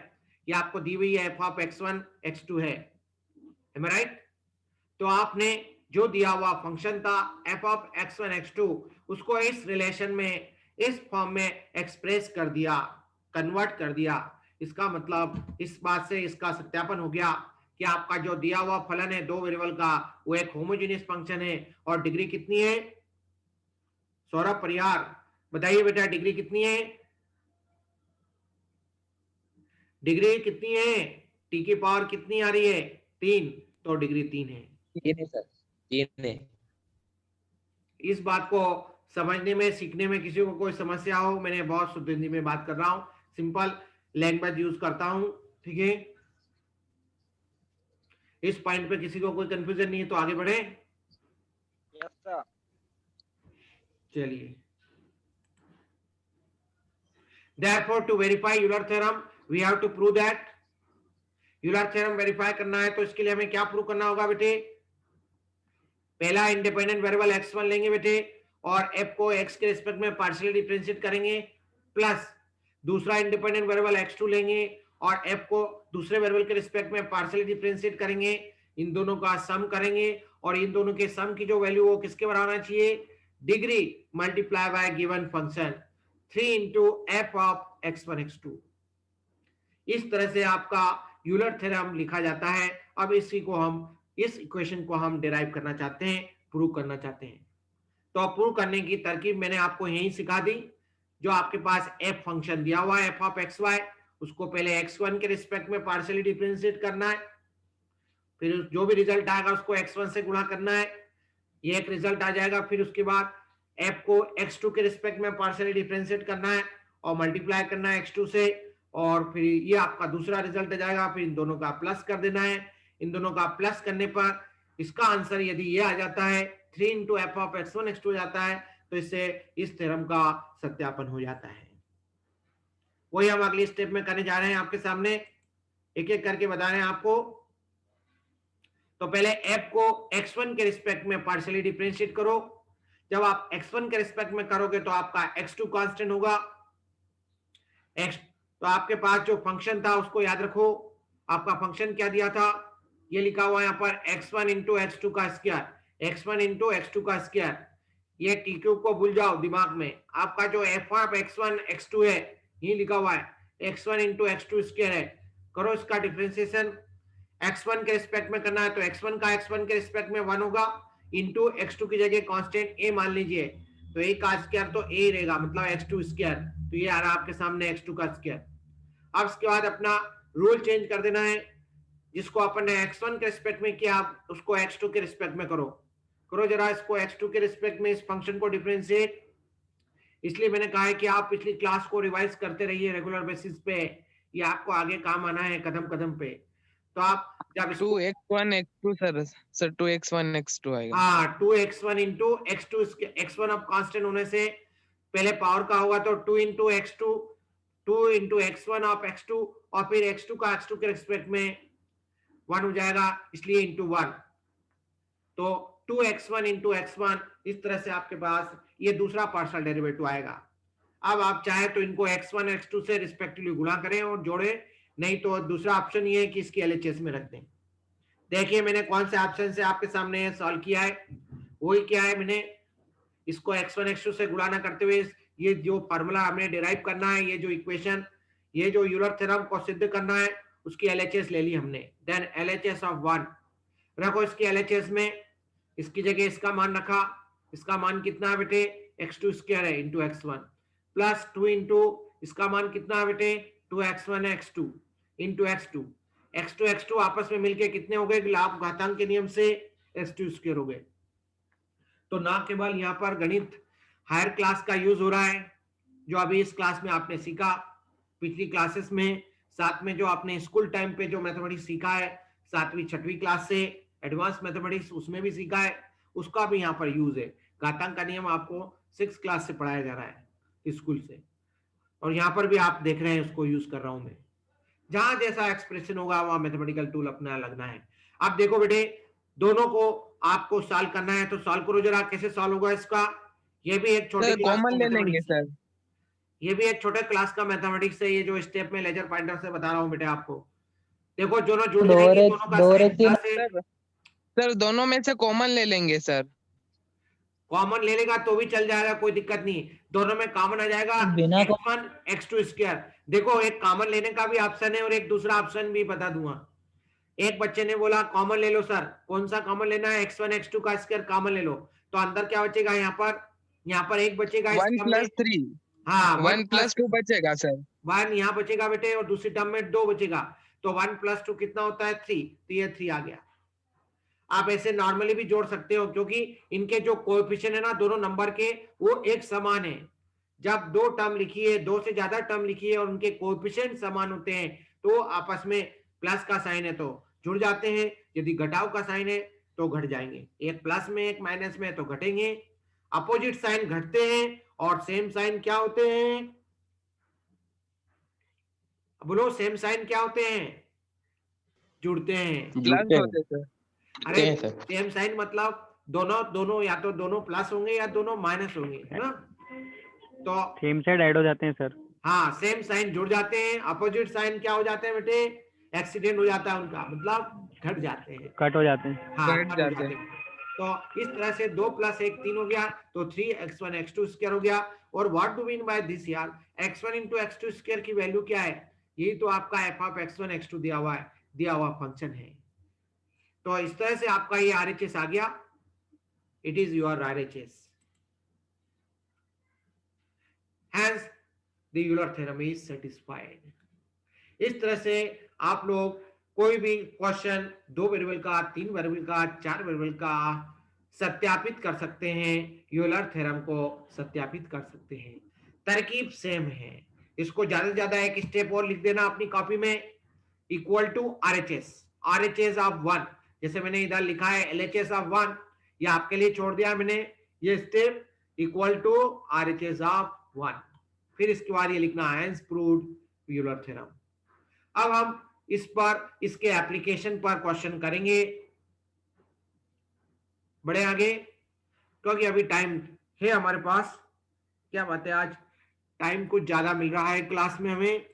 ये आपको दी हुई है f ऑफ x1 x2 है, am I right? तो आपने जो दिया हुआ फंक्शन था f ऑफ x1 x2 उसको इस रिलेशन में, इस फॉर्म में एक्सप्रेस कर दिया, कन्वर्ट कर दिया। इसका मतलब इस बात से इसका सत्यापन हो गया कि आपका जो दिया हुआ फलन है दो वेरिएबल का वो एक होमोजेनियस फंक्शन है और डिग्री कितनी है? सौरभ परिहार बताइए बेटा, डिग्री कितनी है? डिग्री कितनी है? टी की पावर कितनी आ रही है? 3, तो डिग्री 3 है। 3 है सर, 3 है। इस बात को समझने में, सीखने में किसी को कोई समस्या हो, मैंने बहुत शुद्ध हिंदी में बात कर रहा हूं, सिंपल लैंग्वेज यूज करता हूं, ठीक है? इस पॉइंट पे किसी को कोई कंफ्यूजन नहीं है तो आगे बढ़े। चलिए, therefore to verify Euler theorem we have to prove that Euler theorem verify करना है तो इसके लिए हमें क्या प्रूव करना होगा बेटे? पहला इंडिपेंडेंट वेरिएबल x1 लेंगे बेटे और f को x के रिस्पेक्ट में पार्शियली डिफरेंशिएट करेंगे, प्लस दूसरा इंडिपेंडेंट वेरिएबल x2 लेंगे और f को दूसरे वेरिएबल के रिस्पेक्ट में पार्शियली डिफरेंशिएट करेंगे, इन दोनों का सम करेंगे और इन दोनों के सम की जो वैल्यू वो किसके बराबर होना चाहिए? Degree multiply by given function 3 into f of x1 x2। इस तरह से आपका यूलर थ्योरम लिखा जाता है। अब इसी को हम, इस इक्वेशन को हम डिराइव करना चाहते हैं, प्रूव करना चाहते हैं। तो प्रूव करने की तरकीब मैंने आपको यही सिखा दी। जो आपके पास f फंक्शन दिया हुआ है f ऑफ xy, उसको पहले x1 के रिस्पेक्ट में पार्शियली डिफरेंशिएट करना है, फिर जो भी रिजल्ट आएगा उसको x1 से गुणा करना है, ये एक रिजल्ट आ जाएगा। फिर उसके बाद f को x2 के रिस्पेक्ट में पार्शियली डिफरेंशिएट करना है और मल्टीप्लाई करना है x2 से, और फिर ये आपका दूसरा रिजल्ट आ जाएगा। फिर इन दोनों का प्लस कर देना है, इन दोनों का प्लस करने पर इसका आंसर यदि ये आ जाता है 3 into f of x1 x2 जाता है, तो इससे इस थ्योरम का सत्यापन हो जाता है। वही हम अगली स्टेप में करने जा रहे हैं, आपके सामने एक एक करके बता रहे हैं आपको। तो पहले f को x1 के रिस्पेक्ट में पार्शियली डिफरेंशिएट करो। जब आप x1 के रिस्पेक्ट में करोगे तो आपका x2 कांस्टेंट होगा। तो आपके पास जो फंक्शन था उसको याद रखो। आपका फंक्शन क्या दिया था? ये लिखा हुआ है यहाँ पर x1 इंटू x2 का स्क्वायर, x1 इंटू x2 का स्क्वायर। ये टी क्यूब को भूल जाओ दिमाग में। आपका जो f ऑफ x1 x2 है ये लिखा हुआ है x1 इंटू x2 स्क्वायर है। करो इसका डिफरेंशिएशन, x1 के रिस्पेक्ट में करना है तो x1 का x1 के रिस्पेक्ट में 1 होगा, इंटू x2 की जगह कांस्टेंट a मान लीजिए, तो a का स्क्वायर तो a रहेगा, मतलब x2 स्क्वायर, तो ये आ रहा आपके सामने x2 का स्क्वायर। अब इसके बाद अपना रूल चेंज कर देना है, जिसको अपन ने x1 के रिस्पेक्ट में किया उसको x2 के रिस्पेक्ट में करो। करो जरा इसको x2 के रिस्पेक्ट में इस फंक्शन को डिफरेंशिएट। इसलिए मैंने कहा है कि आप पिछली क्लास को रिवाइज करते रहिए रेगुलर बेसिस पे, ये आपको आगे काम आना है कदम कदम पे। तो आप जब 2x1 x2 sir 2x1 x2 आएगा। हाँ, 2x1 इंटू x2, x1 अब कांस्टेंट होने से पहले पावर का होगा तो 2 into x2, 2 into x1 of x2 और फिर x2 का x2 के रिस्पेक्ट में 1 हो जाएगा, इसलिए इंटू 1, तो 2x1 इंटू x1। इस तरह से आपके पास ये दूसरा पार्शियल डेरिवेटिव आएगा। अब आप चाहे तो इनको x1 x2 से रिस्पेक्टिवली गुणा करें और जोड़े, नहीं तो दूसरा ऑप्शन ये है कि इसकी LHS में रख दें। देखिए मैंने कौन से ऑप्शन से आपके सामने सॉल्व किया है, वही क्या है, मैंने इसको x1 x2 से गुणा ना करते हुए ये जो फार्मूला हमें डिराइव करना है, ये जो इक्वेशन, ये जो यूलर थ्योरम को सिद्ध करना है, उसकी LHS ले ली हमने। देन LHS ऑफ 1 रखो इसकी LHS में, इसकी जगह इसका मान रखा। इसका मान कितना है बेटे? x2 स्क्वायर है इंटू x1 प्लस 2 इंटू इसका मान कितना है बेटे 2x1 x2 into x2 x2 आपस में मिलके कितने हो गए लाभ घातांक के नियम से s2 स्क्वायर हो गए। तो ना केवल यहाँ पर गणित हायर क्लास का यूज हो रहा है जो अभी इस क्लास में आपने सीखा, पिछली क्लासेस में, साथ में जो आपने स्कूल टाइम पे जो मैथमेटिक्स सीखा है 7वीं 6वीं क्लास से एडवांस मैथमेटिक्स उसमें भी सीखा है, उसका भी यहाँ पर यूज है। घातांक का नियम आपको 6 क्लास से पढ़ाया जा रहा है स्कूल से, और यहाँ पर भी आप देख रहे हैं उसको यूज कर रहा हूं मैं। जहां जैसा एक्सप्रेशन होगा वहां मैथमेटिकल टूल अपना लगना है। अब देखो बेटे दोनों को आपको सॉल्व करना है, तो सॉल्व करो जरा, कैसे सॉल्व होगा इसका। ये भी एक छोटे सर क्लास कॉमन का ले लेंगे मैथमेटिक्स है, सर। ये भी एक छोटे क्लास का मैथमेटिक्स है, ये जो स्टेप में लेजर पॉइंटर से बता रहा हूँ बेटे आपको। देखो दोनों जुड़ जाएंगे, दोनों का साइन प्लस है। सर दोनों में से कॉमन ले लेंगे सर। कॉमन ले लेगा तो भी चल जाएगा, कोई दिक्कत नहीं, दोनों में कॉमन आ जाएगा बिना x1 x2 स्क्वायर। देखो एक कॉमन लेने का भी ऑप्शन है और एक दूसरा ऑप्शन भी बता दूंगा। एक बच्चे ने बोला कॉमन ले लो सर, कौन सा कॉमन लेना है, x1 x2 का स्क्वायर कॉमन ले लो, तो अंदर क्या बचेगा, यहाँ पर एक बचेगा इस 1 टर्म में, + 3 हाँ 1 + 2 बचेगा सर। 1 यहाँ बचेगा बेटे और दूसरी टर्म में 2 बचेगा, तो 1 + 2 कितना होता है 3, तो ये 3 आ गया। आप ऐसे नॉर्मली भी जोड़ सकते हो क्योंकि इनके जो कोएफिशिएंट है ना दोनों नंबर के वो एक समान है। जब दो टर्म लिखिए, दो से ज्यादा टर्म लिखिए और उनके कोएफिशिएंट समान होते हैं तो आपस में प्लस का साइन है तो जुड़ जाते हैं, यदि घटाव का साइन है तो घट जाएंगे, एक प्लस में एक माइनस में तो घटेंगे। अपोजिट साइन घटते हैं और सेम साइन क्या होते हैं, बोलो सेम साइन क्या होते हैं, जुड़ते हैं। प्लस होते सर। अरे सेम साइन मतलब दोनों या तो दोनों प्लस होंगे या दोनों माइनस होंगे, है ना, तो सेम साइड ऐड हो जाते हैं सर। हाँ सेम साइन जुड़ जाते हैं, अपोजिट साइन क्या हो जाते हैं बेटे, एक्सीडेंट हो जाता है उनका, मतलब घट जाते हैं, कट हो जाते हैं। हाँ घट घट हो जाते जाते हैं। तो इस तरह से 2 + 1 3 हो गया, तो 3x1 x2 स्क्वायर हो गया। और what do mean by this यार, x1 * x2 स्क्वायर की वैल्यू क्या है, यही तो आपका f(x1 x2) दिया हुआ फंक्शन है। तो इस तरह से आपका ये RHS आ गया, it is your RHS, hence the Euler theorem is satisfied। इस तरह से आप लोग कोई भी क्वेश्चन 2 वेरिएबल का, 3 वेरिएबल का, 4 वेरिएबल का सत्यापित कर सकते हैं, यूलर थ्योरम को सत्यापित कर सकते हैं, तरकीब सेम है। इसको ज्यादा से ज्यादा एक स्टेप और लिख देना अपनी कॉपी में, इक्वल टू RHS ऑफ 1, जैसे मैंने इधर लिखा है LHS ऑफ 1, ये आपके लिए छोड़ दिया मैंने ये step, equal to RHS of 1, फिर इसके बाद ये लिखना हैंस प्रूव्ड यूलर थ्योरम। अब हम इस पर, इसके एप्लीकेशन पर क्वेश्चन करेंगे, बढ़े आगे क्योंकि अभी टाइम है हमारे पास। क्या बात है, आज टाइम कुछ ज्यादा मिल रहा है क्लास में हमें।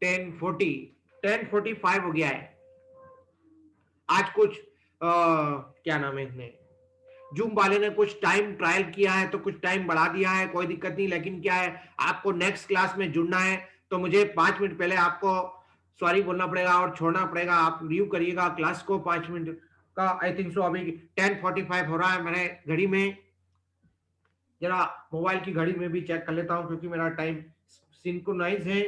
टेन 10:45 हो गया है। आज कुछ क्या नाम है, इसने जूम वाले ने कुछ टाइम ट्रायल किया है तो कुछ टाइम बढ़ा दिया है, कोई दिक्कत नहीं, लेकिन क्या है आपको नेक्स्ट क्लास में जुड़ना है तो मुझे 5 मिनट पहले आपको सॉरी बोलना पड़ेगा और छोड़ना पड़ेगा। आप रिव्यू करिएगा क्लास को 5 मिनट का, आई थिंक सो अभी 10:45 हो रहा है मेरे घड़ी में, जरा मोबाइल की घड़ी में भी चेक कर लेता हूँ क्योंकि मेरा टाइम सिंक्रोनाइज है।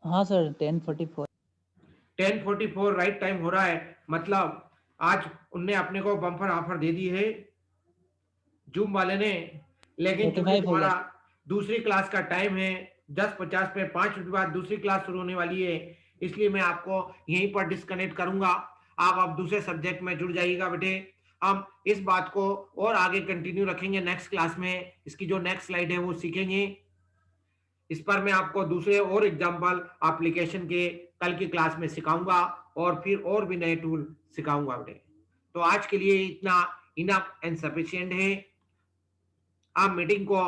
हाँ सर 10:44 राइट टाइम हो रहा है, मतलब आज उनने अपने को बम्पर ऑफर दे दी है जूम वाले ने, लेकिन क्योंकि तुम्हारा दूसरी क्लास का टाइम है 10:50 पे, 5 मिनट बाद दूसरी क्लास शुरू होने वाली है, इसलिए मैं आपको यहीं पर डिस्कनेक्ट करूंगा। आप अब दूसरे सब्जेक्ट में जुड़ जाइएगा बेटे। हम इस बात को और आगे कंटिन्यू रखेंगे नेक्स्ट क्लास में, इसकी जो नेक्स्ट स्लाइड है वो सीखेंगे। इस पर मैं आपको दूसरे और एग्जांपल एप्लीकेशन के कल की क्लास में सिखाऊंगा और फिर और भी नए टूल सिखाऊंगा बेटे। तो आज के लिए इतना इनफ एंड सफिशिएंट है। आप मीटिंग को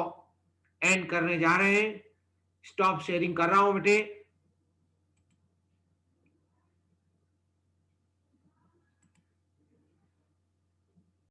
एंड करने जा रहे हैं, स्टॉप शेयरिंग कर रहा हूं बेटे।